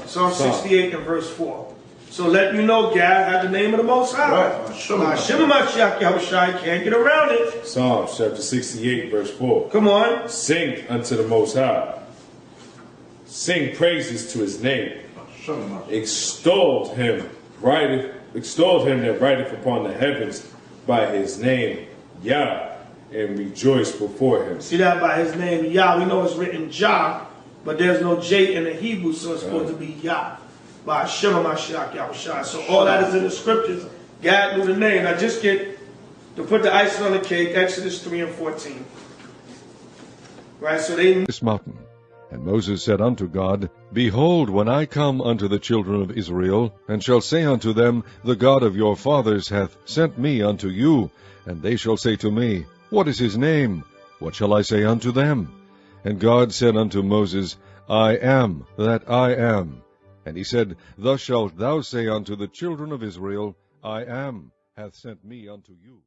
Psalm 68 and verse 4. So let you know, Gad had the name of the Most High. MASHAYACH YAHAWASHI, can't get around it.
Psalm chapter 68, verse 4.
Come on.
Sing unto the Most High. Sing praises to his name. Extolled him that rideth upon the heavens by his name, Yah, and rejoice before him.
See that by his name, Yah. We know it's written Jah, but there's no J in the Hebrew, so it's supposed to be Yah. By MASHAYACH YAHAWASHI. So all that is in the scriptures. God knew the name. Now just get, to put the icing on the cake, Exodus 3 and 14. Right, so they...
This mountain. And Moses said unto God, Behold, when I come unto the children of Israel, and shall say unto them, The God of your fathers hath sent me unto you, and they shall say to me, What is his name? What shall I say unto them? And God said unto Moses, I am that I am. And he said, Thus shalt thou say unto the children of Israel, I am hath sent me unto you.